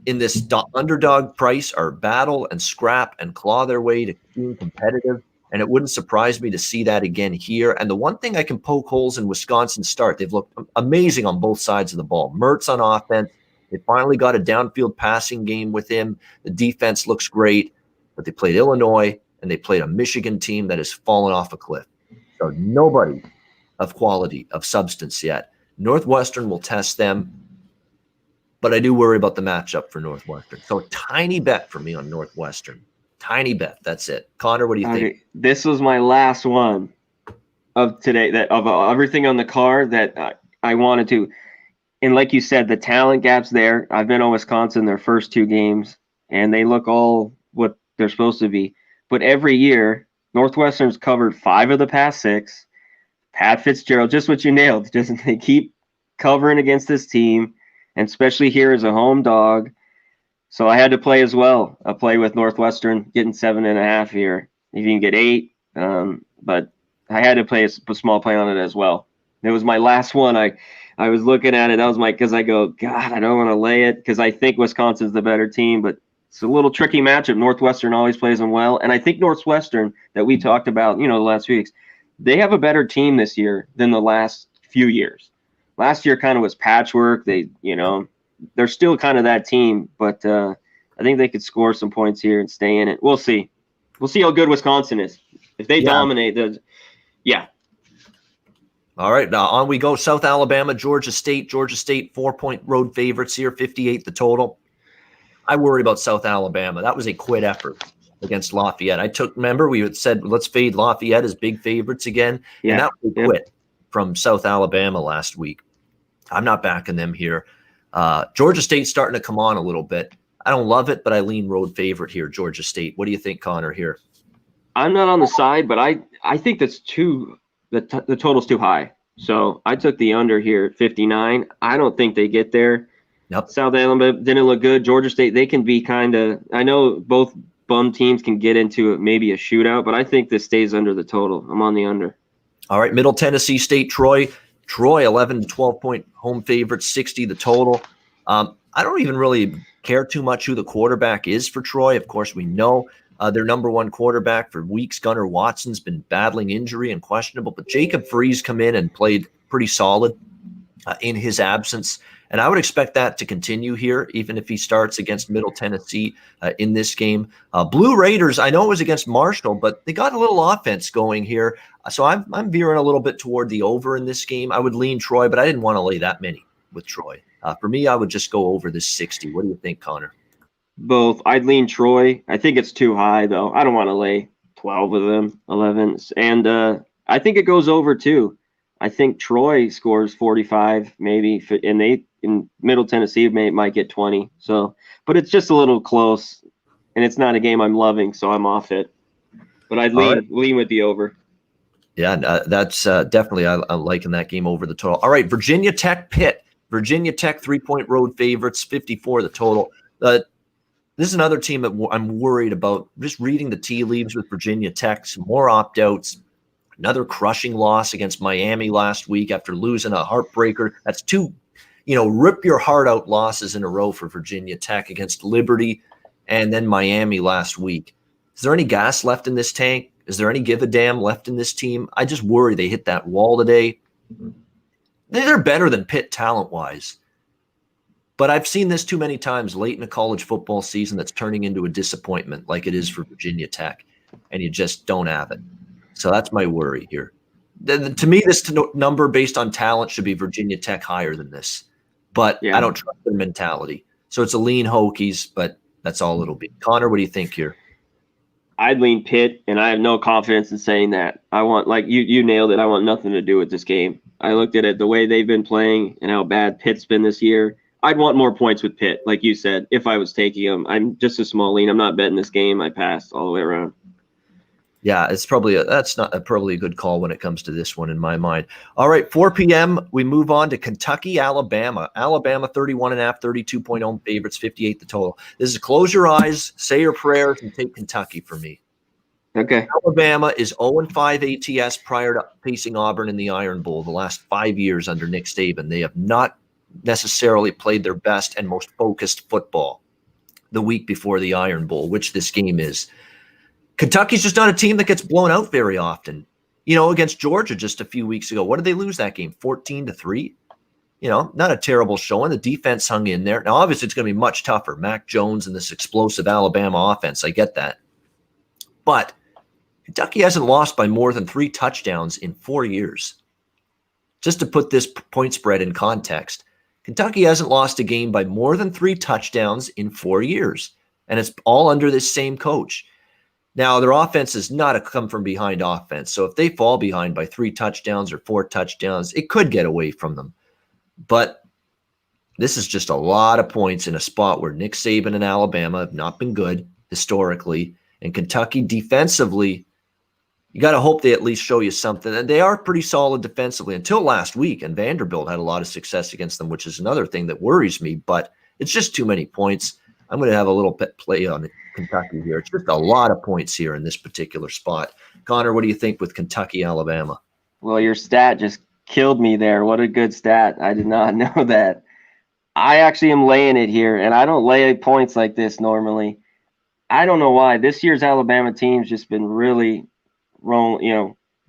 Speaker 1: in this underdog price are battle and scrap and claw their way to being competitive. And it wouldn't surprise me to see that again here. And the one thing I can poke holes in Wisconsin's start, they've looked amazing on both sides of the ball. Mertz on offense. They finally got a downfield passing game with him. The defense looks great. But they played Illinois, and they played a Michigan team that has fallen off a cliff. So nobody of quality, of substance yet. Northwestern will test them. But I do worry about the matchup for Northwestern. So a tiny bet for me on Northwestern. Tiny bet. That's it. Connor, what do you think?
Speaker 2: This was my last one of today, of everything on the card that I wanted to. And like you said, the talent gap's there. I've been on Wisconsin their first 2 games, and they look all what they're supposed to be. But every year, Northwestern's covered 5 of the past 6. Pat Fitzgerald, just what you nailed. They keep covering against this team, and especially here as a home dog. So I had to play as well. I play with Northwestern, getting 7.5 here. If you can get 8, but I had to play a small play on it as well. It was my last one. I was looking at it. That was because I go, God, I don't want to lay it because I think Wisconsin's the better team, but it's a little tricky matchup. Northwestern always plays them well, and I think Northwestern that we talked about, the last few weeks, they have a better team this year than the last few years. Last year kind of was patchwork. They're still kind of that team, but I think they could score some points here and stay in it. We'll see. We'll see how good Wisconsin is. If they dominate,
Speaker 1: All right, now on we go. South Alabama, Georgia State. Georgia State, 4-point road favorites here, 58 the total. I worry about South Alabama. That was a quit effort against Lafayette. Remember, we had said, let's fade Lafayette as big favorites again. Yeah. And that was a quit from South Alabama last week. I'm not backing them here. Georgia State's starting to come on a little bit. I don't love it, but I lean road favorite here, Georgia State. What do you think, Connor, here?
Speaker 2: I'm not on the side, but I think that's the total's too high. So I took the under here at 59. I don't think they get there.
Speaker 1: Yep.
Speaker 2: South Alabama didn't look good. Georgia State, they can be kind of – I know both bum teams can get into maybe a shootout, but I think this stays under the total. I'm on the under.
Speaker 1: All right, Middle Tennessee State, Troy. Troy, 11 to 12-point home favorites, 60 the total. I don't even really care too much who the quarterback is for Troy. Of course, we know their number one quarterback for weeks, Gunnar Watson's been battling injury and questionable, but Jacob Freeze come in and played pretty solid in his absence. And I would expect that to continue here, even if he starts against Middle Tennessee in this game. Blue Raiders, I know it was against Marshall, but they got a little offense going here. So I'm veering a little bit toward the over in this game. I would lean Troy, but I didn't want to lay that many with Troy. For me, I would just go over this 60. What do you think, Connor?
Speaker 2: Both. I'd lean Troy. I think it's too high, though. I don't want to lay 12 of them, 11. And I think it goes over, too. I think Troy scores 45, maybe, and they in Middle Tennessee might get 20. So, but it's just a little close, and it's not a game I'm loving, so I'm off it. But I'd lean with the over.
Speaker 1: Yeah, that's definitely I'm liking that game over the total. All right, Virginia Tech, Pitt. Virginia Tech, 3-point road favorites, 54 the total. This is another team that I'm worried about. Just reading the tea leaves with Virginia Tech, some more opt-outs, another crushing loss against Miami last week after losing a heartbreaker. That's two, rip your heart out losses in a row for Virginia Tech against Liberty and then Miami last week. Is there any gas left in this tank? Is there any give a damn left in this team? I just worry they hit that wall today. They're better than Pitt talent-wise. But I've seen this too many times late in a college football season that's turning into a disappointment like it is for Virginia Tech, and you just don't have it. So that's my worry here. To me, this number based on talent should be Virginia Tech higher than this. But I don't trust their mentality. So it's a lean Hokies, but that's all it'll be. Connor, what do you think here?
Speaker 2: I'd lean Pitt, and I have no confidence in saying that. I want, like you nailed it, I want nothing to do with this game. I looked at it, the way they've been playing and how bad Pitt's been this year. I'd want more points with Pitt, like you said, if I was taking them. I'm just a small lean. I'm not betting this game. I passed all the way around.
Speaker 1: Yeah, it's probably probably a good call when it comes to this one in my mind. All right, 4 p.m., we move on to Kentucky, Alabama. Alabama 31.5, 32-point home favorites, 58 the total. This is close your eyes, say your prayers, and take Kentucky for me.
Speaker 2: Okay.
Speaker 1: Alabama is 0-5 ATS prior to facing Auburn in the Iron Bowl the last 5 years under Nick Saban. They have not necessarily played their best and most focused football the week before the Iron Bowl, which this game is. Kentucky's just not a team that gets blown out very often. Against Georgia just a few weeks ago, what did they lose that game? 14-3? Not a terrible showing. The defense hung in there. Now, obviously, it's going to be much tougher. Mac Jones and this explosive Alabama offense. I get that. But Kentucky hasn't lost by more than 3 touchdowns in 4 years. Just to put this point spread in context, Kentucky hasn't lost a game by more than 3 touchdowns in 4 years, and it's all under this same coach. Now, their offense is not a come-from-behind offense, so if they fall behind by 3 touchdowns or 4 touchdowns, it could get away from them. But this is just a lot of points in a spot where Nick Saban and Alabama have not been good historically, and Kentucky defensively, you got to hope they at least show you something. And they are pretty solid defensively until last week. And Vanderbilt had a lot of success against them, which is another thing that worries me. But it's just too many points. I'm going to have a little pet play on Kentucky here. It's just a lot of points here in this particular spot. Connor, what do you think with Kentucky, Alabama?
Speaker 2: Well, your stat just killed me there. What a good stat. I did not know that. I actually am laying it here, and I don't lay points like this normally. I don't know why. This year's Alabama team's just been really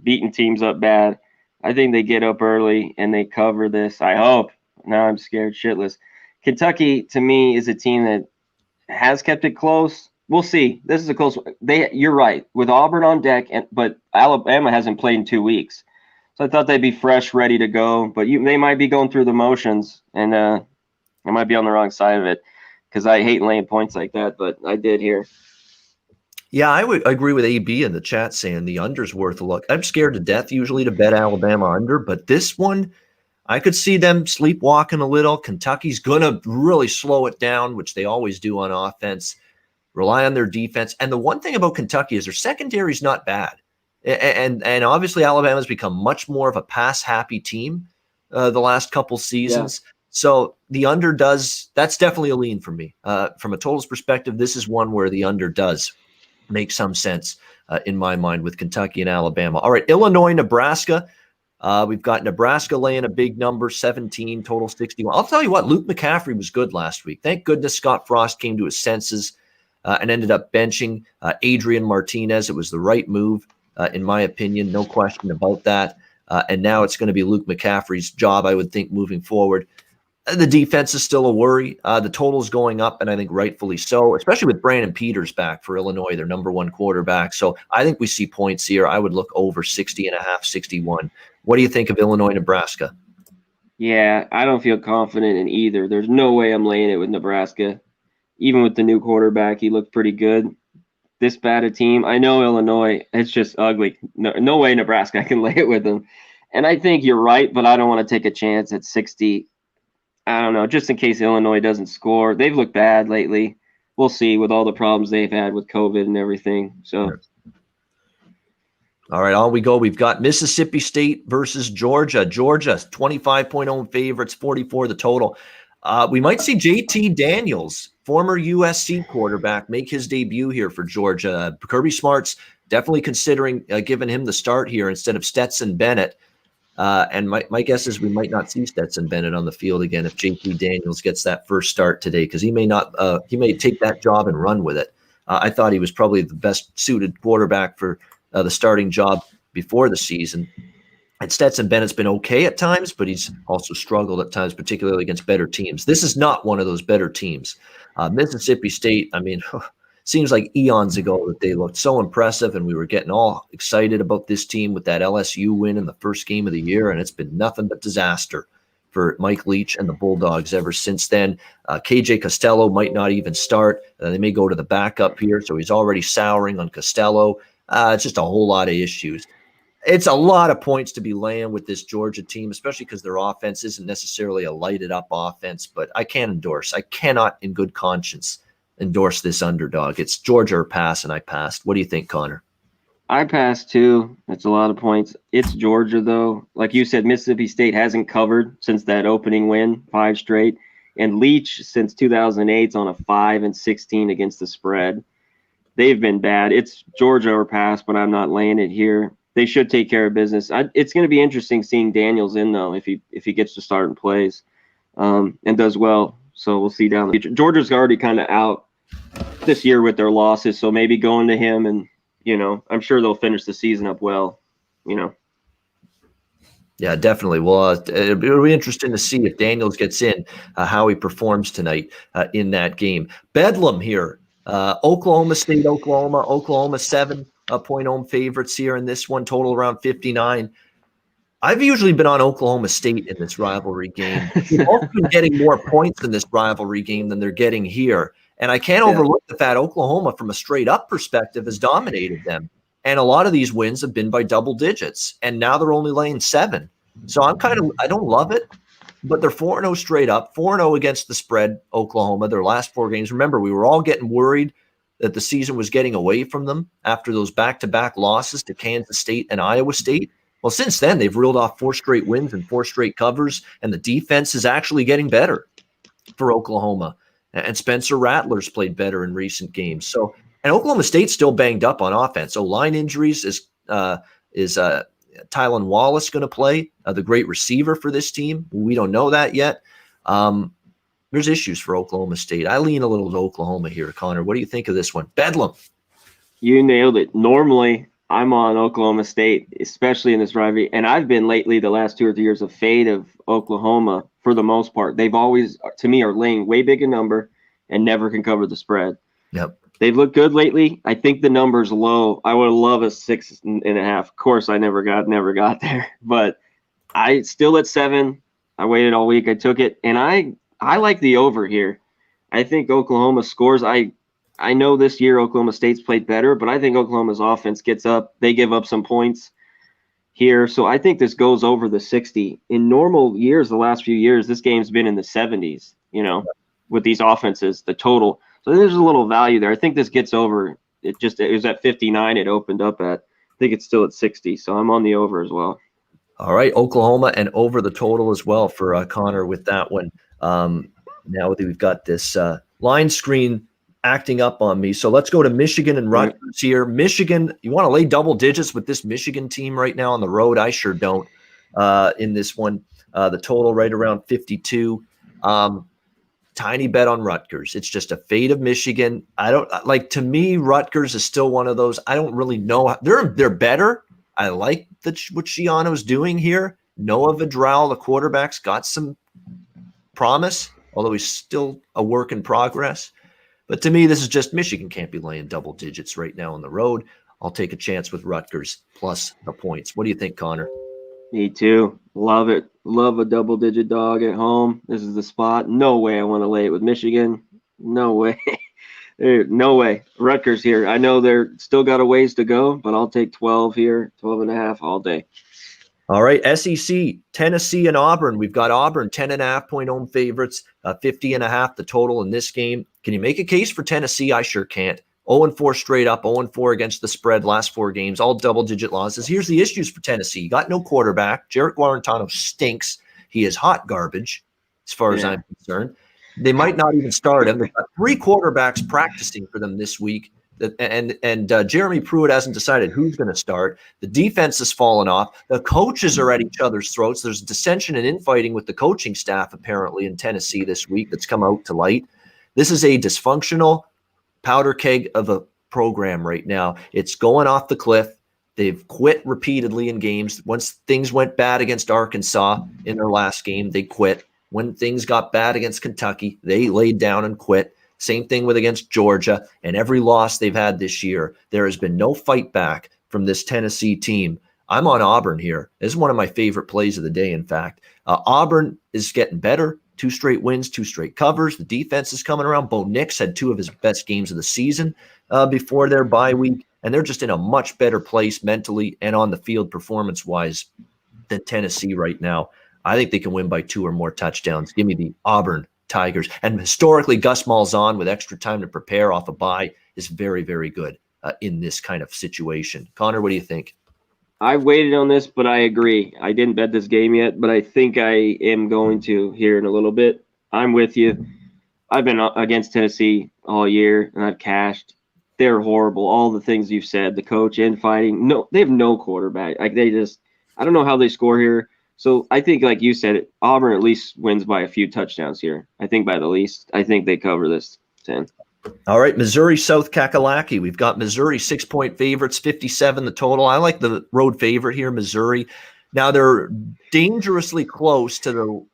Speaker 2: beating teams up bad. I think they get up early and they cover this. I hope. Now I'm scared shitless. Kentucky, to me, is a team that has kept it close. We'll see. This is a close one. You're right. With Auburn on deck, but Alabama hasn't played in 2 weeks. So I thought they'd be fresh, ready to go. But they might be going through the motions, and I might be on the wrong side of it because I hate laying points like that, but I did here.
Speaker 1: Yeah, I would agree with AB in the chat saying the under's worth a look. I'm scared to death usually to bet Alabama under, but this one, I could see them sleepwalking a little. Kentucky's going to really slow it down, which they always do on offense, rely on their defense. And the one thing about Kentucky is their secondary is not bad. And obviously Alabama's become much more of a pass-happy team the last couple seasons. Yeah. So the under does – that's definitely a lean for me. From a totals perspective, this is one where the under does – make some sense in my mind with Kentucky and Alabama. All right, Illinois, Nebraska. We've got Nebraska laying a big number, 17, total 61. I'll tell you what, Luke McCaffrey was good last week. Thank goodness Scott Frost came to his senses and ended up benching Adrian Martinez. It was the right move, in my opinion, no question about that. And now it's going to be Luke McCaffrey's job, I would think, moving forward. The defense is still a worry. The total's going up, and I think rightfully so, especially with Brandon Peters back for Illinois, their number 1 quarterback. So I think we see points here. I would look over 60.5, 61. What do you think of Illinois, Nebraska?
Speaker 2: Yeah, I don't feel confident in either. There's no way I'm laying it with Nebraska. Even with the new quarterback, he looked pretty good. This bad a team. I know Illinois, it's just ugly. No way Nebraska I can lay it with them. And I think you're right, but I don't want to take a chance at 60. I don't know, just in case Illinois doesn't score. They've looked bad lately. We'll see with all the problems they've had with COVID and everything. So,
Speaker 1: all right, on we go. We've got Mississippi State versus Georgia. Georgia, 25-point home favorites, 44 the total. We might see JT Daniels former USC quarterback, make his debut here for Georgia. Kirby Smart's definitely considering giving him the start here instead of Stetson Bennett. And my guess is we might not see Stetson Bennett on the field again if JT Daniels gets that first start today, because he may take that job and run with it. I thought he was probably the best suited quarterback for the starting job before the season. And Stetson Bennett's been okay at times, but he's also struggled at times, particularly against better teams. This is not one of those better teams. Mississippi State, I mean, seems like eons ago that they looked so impressive, and we were getting all excited about this team with that LSU win in the first game of the year, and it's been nothing but disaster for Mike Leach and the Bulldogs ever since then. KJ Costello might not even start. They may go to the backup here, so he's already souring on Costello. It's just a whole lot of issues. It's a lot of points to be laying with this Georgia team, especially because their offense isn't necessarily a lighted-up offense, but I cannot in good conscience endorse this underdog. It's Georgia or pass, and I passed. What do you think, Connor?
Speaker 2: I passed too. It's a lot of points. It's Georgia, though. Like you said, Mississippi State hasn't covered since that opening win, 5 straight. And Leach, since 2008, is on a 5-16 against the spread. They've been bad. It's Georgia or pass, but I'm not laying it here. They should take care of business. It's going to be interesting seeing Daniels in, though, if he gets to start and plays and does well. So we'll see down the future. Georgia's already kind of out this year with their losses, so maybe going to him, and I'm sure they'll finish the season up well.
Speaker 1: Yeah, definitely. Well, it'll be interesting to see if Daniels gets in, how he performs tonight in that game. Bedlam here. Oklahoma State, Oklahoma 7-point home favorites here in this one, total around 59. I've usually been on Oklahoma State in this rivalry game. They've also been getting more points in this rivalry game than they're getting here. And I can't overlook the fact Oklahoma, from a straight-up perspective, has dominated them. And a lot of these wins have been by double digits. And now they're only laying 7. So I don't love it, but they're 4-0 straight up, 4-0 against the spread, Oklahoma, their last 4 games. Remember, we were all getting worried that the season was getting away from them after those back-to-back losses to Kansas State and Iowa State. Well, since then, they've reeled off 4 straight wins and 4 straight covers, and the defense is actually getting better for Oklahoma. And Spencer Rattler's played better in recent games. So, and Oklahoma State's still banged up on offense. So line injuries is Tylan Wallace going to play, the great receiver for this team? We don't know that yet. There's issues for Oklahoma State. I lean a little to Oklahoma here, Connor. What do you think of this one? Bedlam.
Speaker 2: You nailed it. Normally, I'm on Oklahoma State, especially in this rivalry. And I've been lately, the last 2 or 3 years, a fade of Oklahoma for the most part. They've always, to me, are laying way big a number and never can cover the spread.
Speaker 1: Yep.
Speaker 2: They've looked good lately. I think the number's low. I would love a 6.5. Of course, I never got there. But I still at 7. I waited all week. I took it. And I like the over here. I think Oklahoma scores. I know this year Oklahoma State's played better, but I think Oklahoma's offense gets up. They give up some points here. So I think this goes over the 60. In normal years, the last few years, this game's been in the 70s, with these offenses, the total. So there's a little value there. I think this gets over. It was at 59 it opened up at. I think it's still at 60. So I'm on the over as well.
Speaker 1: All right, Oklahoma and over the total as well for Connor with that one. Now that we've got this line screen acting up on me. So let's go to Michigan and Rutgers here. Michigan, you want to lay double digits with this Michigan team right now on the road? I sure don't in this one. The total right around 52. Tiny bet on Rutgers. It's just a fade of Michigan. To me, Rutgers is still one of those. I don't really know. They're better. I like what Shiano's doing here. Noah Vedral, the quarterback's got some promise, although he's still a work in progress. But to me, this is just Michigan can't be laying double digits right now on the road. I'll take a chance with Rutgers plus the points. What do you think, Connor?
Speaker 2: Me too. Love it. Love a double-digit dog at home. This is the spot. No way I want to lay it with Michigan. No way. No way. Rutgers here. I know they're still got a ways to go, but I'll take 12 here, 12.5 all day.
Speaker 1: All right, SEC, Tennessee and Auburn. We've got Auburn 10.5-point home favorites, 50.5 the total in this game. Can you make a case for Tennessee? I sure can't. 0-4 straight up, 0-4 against the spread last 4 games, all double-digit losses. Here's the issues for Tennessee. You got no quarterback. Jarrett Guarantano stinks. He is hot garbage as far as I'm concerned. They might not even start him. They've got 3 quarterbacks practicing for them this week. And Jeremy Pruitt hasn't decided who's going to start. The defense has fallen off. The coaches are at each other's throats. There's dissension and infighting with the coaching staff, apparently, in Tennessee this week that's come out to light. This is a dysfunctional powder keg of a program right now. It's going off the cliff. They've quit repeatedly in games. Once things went bad against Arkansas in their last game, they quit. When things got bad against Kentucky, they laid down and quit. Same thing with against Georgia, and every loss they've had this year, there has been no fight back from this Tennessee team. I'm on Auburn here. This is one of my favorite plays of the day, in fact. Auburn is getting better. 2 straight wins, 2 straight covers. The defense is coming around. Bo Nix had 2 of his best games of the season before their bye week, and they're just in a much better place mentally and on the field performance-wise than Tennessee right now. I think they can win by 2 or more touchdowns. Give me the Auburn Tigers. And historically, Gus Malzahn with extra time to prepare off a bye is very, very good in this kind of situation. Connor, what do you think?
Speaker 2: I waited on this, but I agree. I didn't bet this game yet, but I think I am going to here in a little bit. I'm with you. I've been against Tennessee all year, and I've cashed. They're horrible. All the things you've said, the coach, infighting. No, they have no quarterback. Like I don't know how they score here. So I think, like you said, Auburn at least wins by a few touchdowns here. I think by the least. I think they cover this 10.
Speaker 1: All right, Missouri, South Kakalaki. We've got Missouri 6-point favorites, 57 the total. I like the road favorite here, Missouri. Now they're dangerously close to the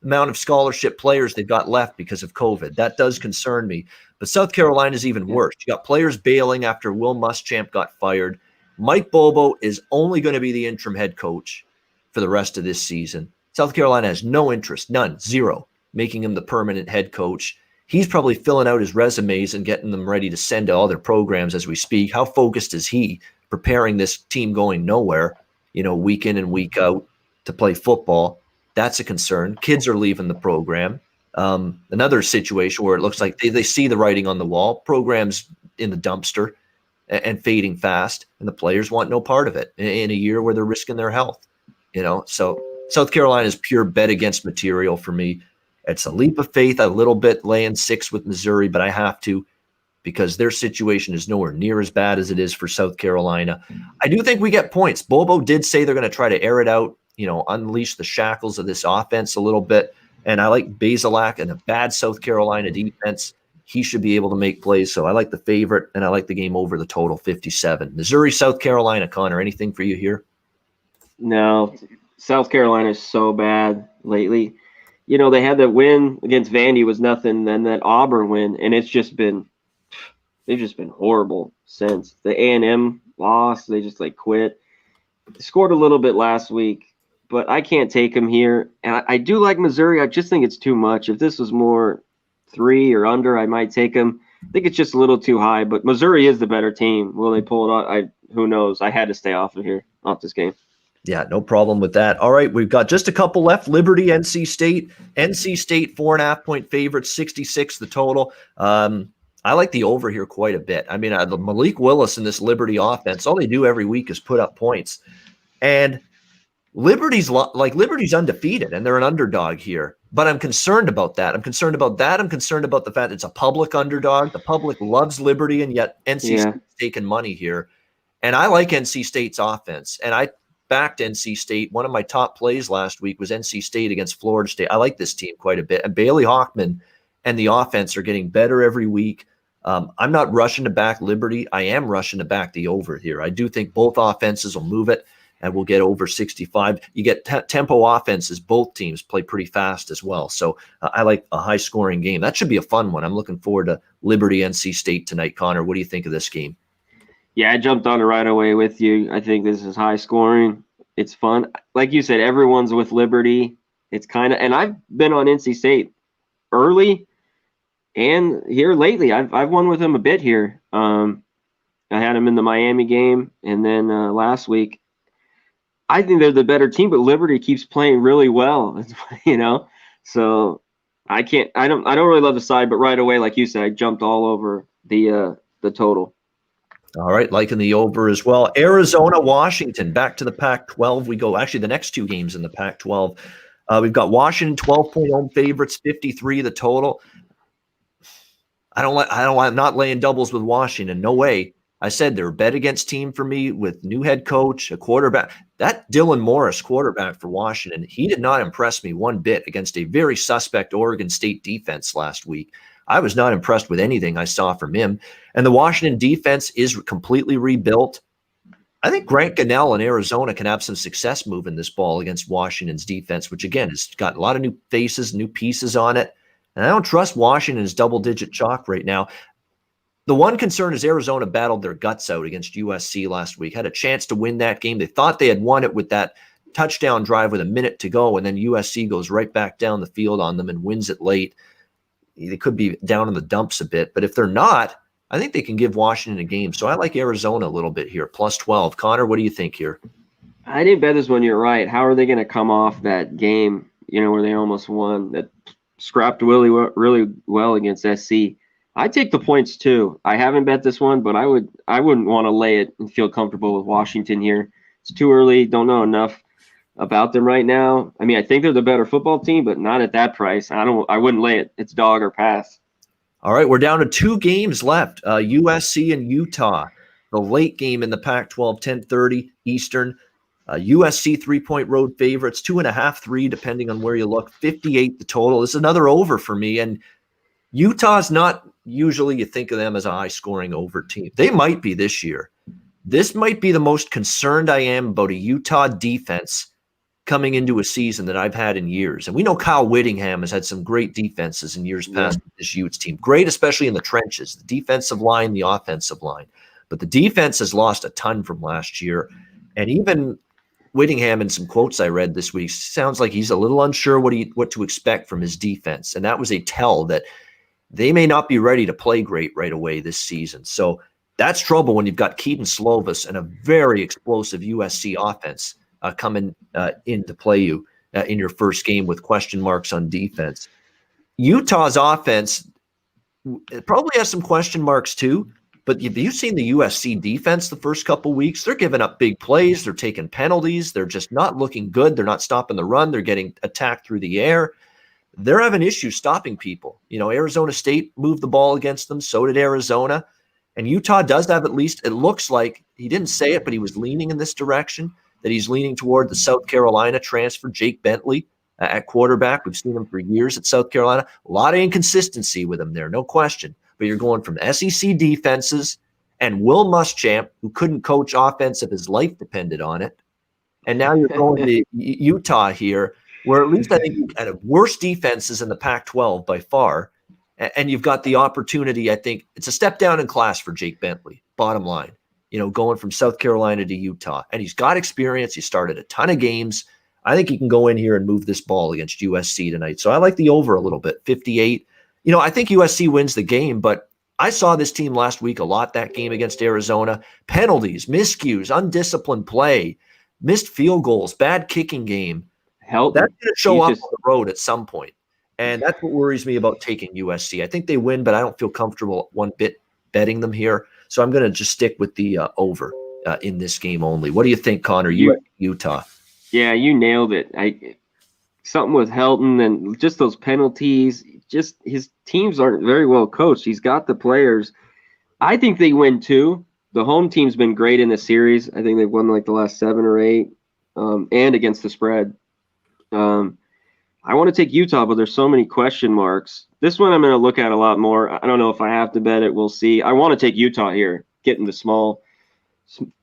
Speaker 1: amount of scholarship players they've got left because of COVID. That does concern me. But South Carolina is even worse. You got players bailing after Will Muschamp got fired. Mike Bobo is only going to be the interim head coach for the rest of this season. South Carolina has no interest, none, zero, making him the permanent head coach. He's probably filling out his resumes and getting them ready to send to other programs as we speak. How focused is he preparing this team going nowhere, week in and week out to play football? That's a concern. Kids are leaving the program. Another situation where it looks like they see the writing on the wall, programs in the dumpster and fading fast, and the players want no part of it in a year where they're risking their health. So South Carolina is pure bet against material for me. It's a leap of faith, a little bit laying 6 with Missouri, but I have to because their situation is nowhere near as bad as it is for South Carolina. I do think we get points. Bobo did say they're going to try to air it out, unleash the shackles of this offense a little bit. And I like Bazelak and a bad South Carolina defense. He should be able to make plays. So I like the favorite, and I like the game over the total, 57. Missouri, South Carolina, Connor, anything for you here?
Speaker 2: No, South Carolina is so bad lately. They had that win against Vandy was nothing, then that Auburn win, and they've just been horrible since. The A&M loss, they just quit. They scored a little bit last week, but I can't take them here. And I do like Missouri. I just think it's too much. If this was more 3 or under, I might take them. I think it's just a little too high, but Missouri is the better team. Will they pull it off? Who knows? I had to stay off this game.
Speaker 1: Yeah, no problem with that. All right, we've got just a couple left. Liberty, NC State. NC State, 4.5-point favorite, 66 the total. I like the over here quite a bit. I mean, the Malik Willis in this Liberty offense, all they do every week is put up points. And Liberty's undefeated, and they're an underdog here. But I'm concerned about that. I'm concerned about the fact it's a public underdog. The public loves Liberty, and yet NC State's taking money here. And I like NC State's offense. And I backed NC State. One of my top plays last week was NC State against Florida State. I like this team quite a bit. And Bailey Hockman and the offense are getting better every week. I'm not rushing to back Liberty. I am rushing to back the over here. I do think both offenses will move it, and we'll get over 65. You get tempo offenses. Both teams play pretty fast as well. So I like a high-scoring game. That should be a fun one. I'm looking forward to Liberty, NC State tonight. Connor, what do you think of this game?
Speaker 2: Yeah, I jumped on it right away with you. I think this is high-scoring. It's fun. Like you said, everyone's with Liberty. It's kind of – and I've been on NC State early and here lately. I've won with them a bit here. I had them in the Miami game, and then last week. I think they're the better team, but Liberty keeps playing really well, So I don't really love the side, but right away, like you said, I jumped all over the total.
Speaker 1: All right, liking the over as well. Arizona, Washington, back to the Pac-12 we go. Actually, the next 2 games in the Pac-12. We've got Washington 12-point home favorites, 53 the total. I'm not laying doubles with Washington. No way. I said they're a bet against team for me with new head coach, a quarterback. That Dylan Morris quarterback for Washington, he did not impress me one bit against a very suspect Oregon State defense last week. I was not impressed with anything I saw from him. And the Washington defense is completely rebuilt. I think Grant Gunnell in Arizona can have some success moving this ball against Washington's defense, which, again, has got a lot of new faces, new pieces on it. And I don't trust Washington's double-digit chalk right now. The one concern is Arizona battled their guts out against USC last week, had a chance to win that game. They thought they had won it with that touchdown drive with a minute to go, and then USC goes right back down the field on them and wins it late. They could be down in the dumps a bit, but if they're not, I think they can give Washington a game. So I like Arizona a little bit here, plus 12. Conor, what do you think here?
Speaker 2: I didn't bet this one. You're right. How are they going to come off that game, where they almost won, that scrapped really well against SC? I'd take the points too. I haven't bet this one, but I wouldn't want to lay it and feel comfortable with Washington here. It's too early. Don't know enough about them right now. I mean, I think they're the better football team, but not at that price. I wouldn't lay it. It's dog or pass.
Speaker 1: All right, we're down to 2 games left. USC and Utah. The late game in the Pac-12, 10:30 Eastern. USC 3-point road favorites, 2.5, 3, depending on where you look. 58 the total. This is another over for me. And Utah's not usually, you think of them as a high-scoring over team. They might be this year. This might be the most concerned I am about a Utah defense coming into a season that I've had in years. And we know Kyle Whittingham has had some great defenses in years past with this Utes team. Great, especially in the trenches, the defensive line, the offensive line. But the defense has lost a ton from last year. And even Whittingham, in some quotes I read this week, sounds like he's a little unsure what to expect from his defense. And that was a tell that they may not be ready to play great right away this season. So that's trouble when you've got Keaton Slovis and a very explosive USC offense coming in to play you in your first game with question marks on defense. Utah's offense probably has some question marks too, but have you seen the USC defense the first couple weeks? They're giving up big plays. They're taking penalties. They're just not looking good. They're not stopping the run. They're getting attacked through the air. They're having issues stopping people. Arizona State moved the ball against them. So did Arizona. And Utah does have, at least, it looks like, he didn't say it, but he was leaning in this direction, that he's leaning toward the South Carolina transfer, Jake Bentley, at quarterback. We've seen him for years at South Carolina. A lot of inconsistency with him there, no question. But you're going from SEC defenses and Will Muschamp, who couldn't coach offense if his life depended on it. And now you're going to Utah here, where at least I think you've had worse defenses in the Pac-12 by far. And you've got the opportunity, I think, it's a step down in class for Jake Bentley, bottom line, going from South Carolina to Utah. And he's got experience. He started a ton of games. I think he can go in here and move this ball against USC tonight. So I like the over a little bit, 58. I think USC wins the game, but I saw this team last week a lot, that game against Arizona. Penalties, miscues, undisciplined play, missed field goals, bad kicking game.
Speaker 2: That's
Speaker 1: going to show up on the road at some point. And that's what worries me about taking USC. I think they win, but I don't feel comfortable one bit betting them here. So I'm going to just stick with the over in this game only. What do you think, Conor? Utah.
Speaker 2: Yeah, you nailed it. Something with Helton and just those penalties. Just his teams aren't very well coached. He's got the players. I think they win too. The home team's been great in the series. I think they've won like the last 7 or 8, and against the spread. I want to take Utah, but there's so many question marks. This one I'm going to look at a lot more. I don't know if I have to bet it. We'll see. I want to take Utah here, getting the small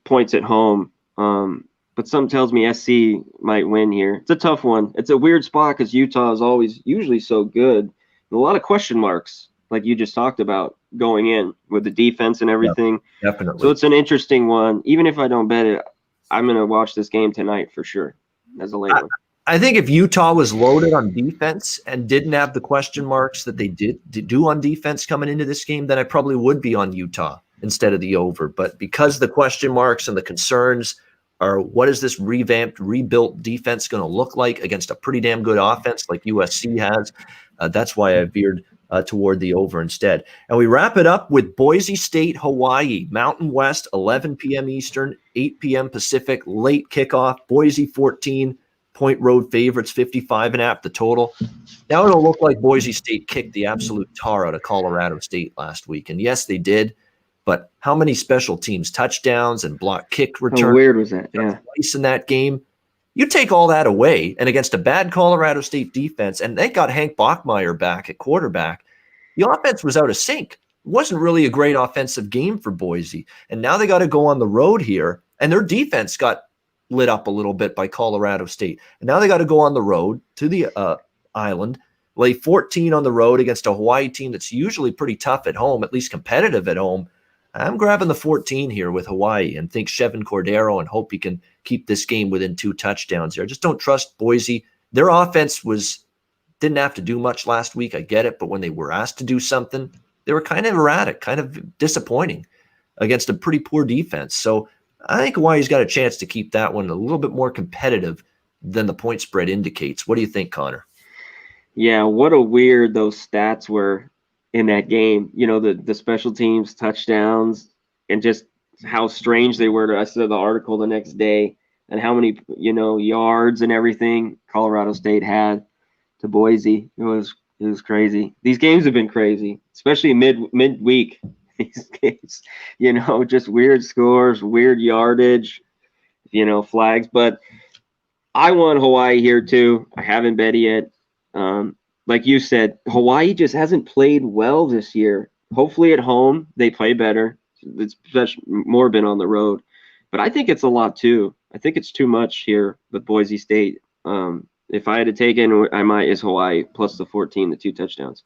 Speaker 2: points at home. But something tells me SC might win here. It's a tough one. It's a weird spot because Utah is usually so good. A lot of question marks, like you just talked about, going in with the defense and everything.
Speaker 1: Yeah, definitely.
Speaker 2: So it's an interesting one. Even if I don't bet it, I'm going to watch this game tonight for sure as a late one.
Speaker 1: I think if Utah was loaded on defense and didn't have the question marks that they did do on defense coming into this game, then I probably would be on Utah instead of the over. But because the question marks and the concerns are, what is this revamped, rebuilt defense going to look like against a pretty damn good offense like USC has, that's why I veered toward the over instead. And we wrap it up with Boise State, Hawaii, Mountain West, 11 p.m. Eastern, 8 p.m. Pacific, late kickoff, Boise 14, point road favorites, 55.5 the total. Now it'll look like Boise State kicked the absolute tar out of Colorado State last week. And yes, they did. But how many special teams touchdowns and block kick returns?
Speaker 2: How weird was that? Yeah.
Speaker 1: Twice in that game. You take all that away, and against a bad Colorado State defense, and they got Hank Bachmeier back at quarterback, the offense was out of sync. It wasn't really a great offensive game for Boise. And now they got to go on the road here, and their defense got lit up a little bit by Colorado State. And now they got to go on the road to the island, lay 14 on the road against a Hawaii team that's usually pretty tough at home, at least competitive at home. I'm grabbing the 14 here with Hawaii and think Chevin Cordero and hope he can keep this game within 2 touchdowns here. I just don't trust Boise. Their offense didn't have to do much last week. I get it. But when they were asked to do something, they were kind of erratic, kind of disappointing against a pretty poor defense. So I think Hawaii's got a chance to keep that one a little bit more competitive than the point spread indicates. What do you think, Connor?
Speaker 2: Yeah, what a weird those stats were in that game. You know, the special teams touchdowns and just how strange they were. I saw the article the next day and how many, yards and everything Colorado State had to Boise. It was crazy. These games have been crazy, especially midweek. These games, just weird scores, weird yardage, flags. But I want Hawaii here too. I haven't bet yet. Like you said, Hawaii just hasn't played well this year. Hopefully at home they play better. It's more been on the road. But I think it's a lot too. I think it's too much here with Boise State. If I had to take in, I might is Hawaii plus the 14, the 2 touchdowns.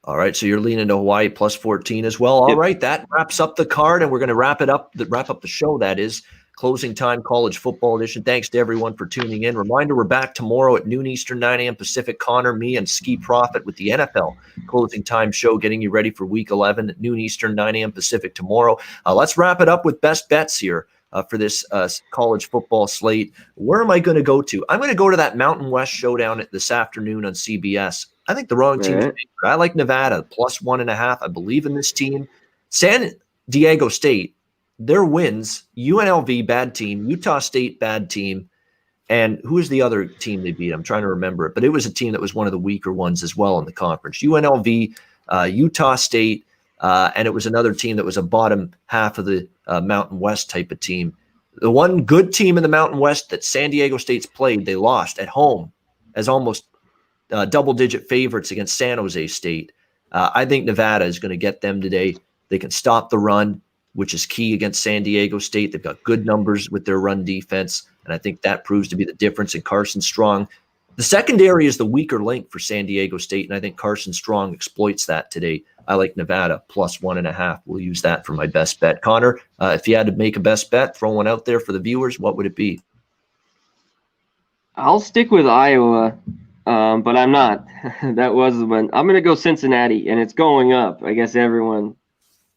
Speaker 1: All right, so you're leaning to Hawaii plus 14 as well. All right, that wraps up the card, and we're going to wrap up the show, that is. Closing time college football edition. Thanks to everyone for tuning in. Reminder, we're back tomorrow at noon Eastern, 9 a.m. Pacific. Connor, me, and Ski Profit with the NFL closing time show, getting you ready for week 11 at noon Eastern, 9 a.m. Pacific tomorrow. Let's wrap it up with best bets here for this college football slate. Where am I going to go to? I'm going to go to that Mountain West showdown this afternoon on CBS. I think the wrong team. Right. I like Nevada, plus 1.5. I believe in this team. San Diego State, their wins, UNLV, bad team, Utah State, bad team, and who is the other team they beat? I'm trying to remember it, but it was a team that was one of the weaker ones as well in the conference. UNLV, Utah State, and it was another team that was a bottom half of the Mountain West type of team. The one good team in the Mountain West that San Diego State's played, they lost at home as almost double-digit favorites against San Jose State. I think Nevada is going to get them today. They can stop the run, which is key against San Diego State. They've got good numbers with their run defense, and I think that proves to be the difference in Carson Strong. The secondary is the weaker link for San Diego State, and I think Carson Strong exploits that today. I like Nevada plus 1.5. We'll use that for my best bet. Connor, if you had to make a best bet, throw one out there for the viewers, what would it be?
Speaker 2: I'll stick with Iowa, but I'm not. That was the one. I'm going to go Cincinnati, and it's going up. I guess everyone.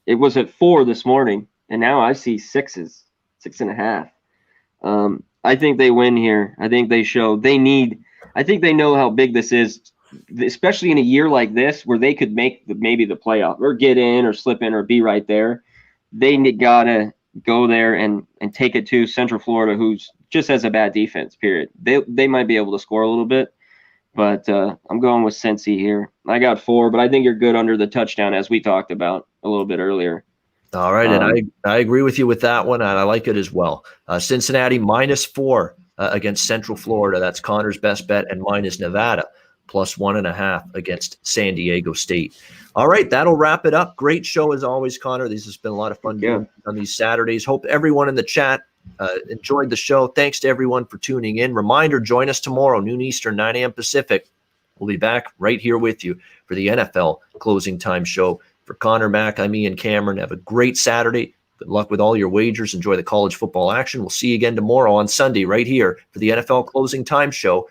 Speaker 2: It was at 4 this morning, and now I see 6s, 6.5. I think they win here. I think they show they need. I think they know how big this is, especially in a year like this where they could make maybe the playoff or get in or slip in or be right there. They gotta go there and take it to Central Florida, who's just has a bad defense. Period. They might be able to score a little bit, but I'm going with Cincy here. I got 4, but I think you're good under the touchdown as we talked about a little bit earlier.
Speaker 1: All right, and I agree with you with that one, and I like it as well. Cincinnati -4 against Central Florida. That's Connor's best bet, and mine is Nevada plus 1.5 against San Diego State. All right, that'll wrap it up. Great show as always, Connor. This has been a lot of fun doing on these Saturdays. Hope everyone in the chat enjoyed the show. Thanks to everyone for tuning in. Reminder, join us tomorrow, noon Eastern, 9 a.m. Pacific. We'll be back right here with you for the NFL closing time show. For Connor, Mac, I'm Ian Cameron. Have a great Saturday. Good luck with all your wagers. Enjoy the college football action. We'll see you again tomorrow on Sunday right here for the NFL closing time show.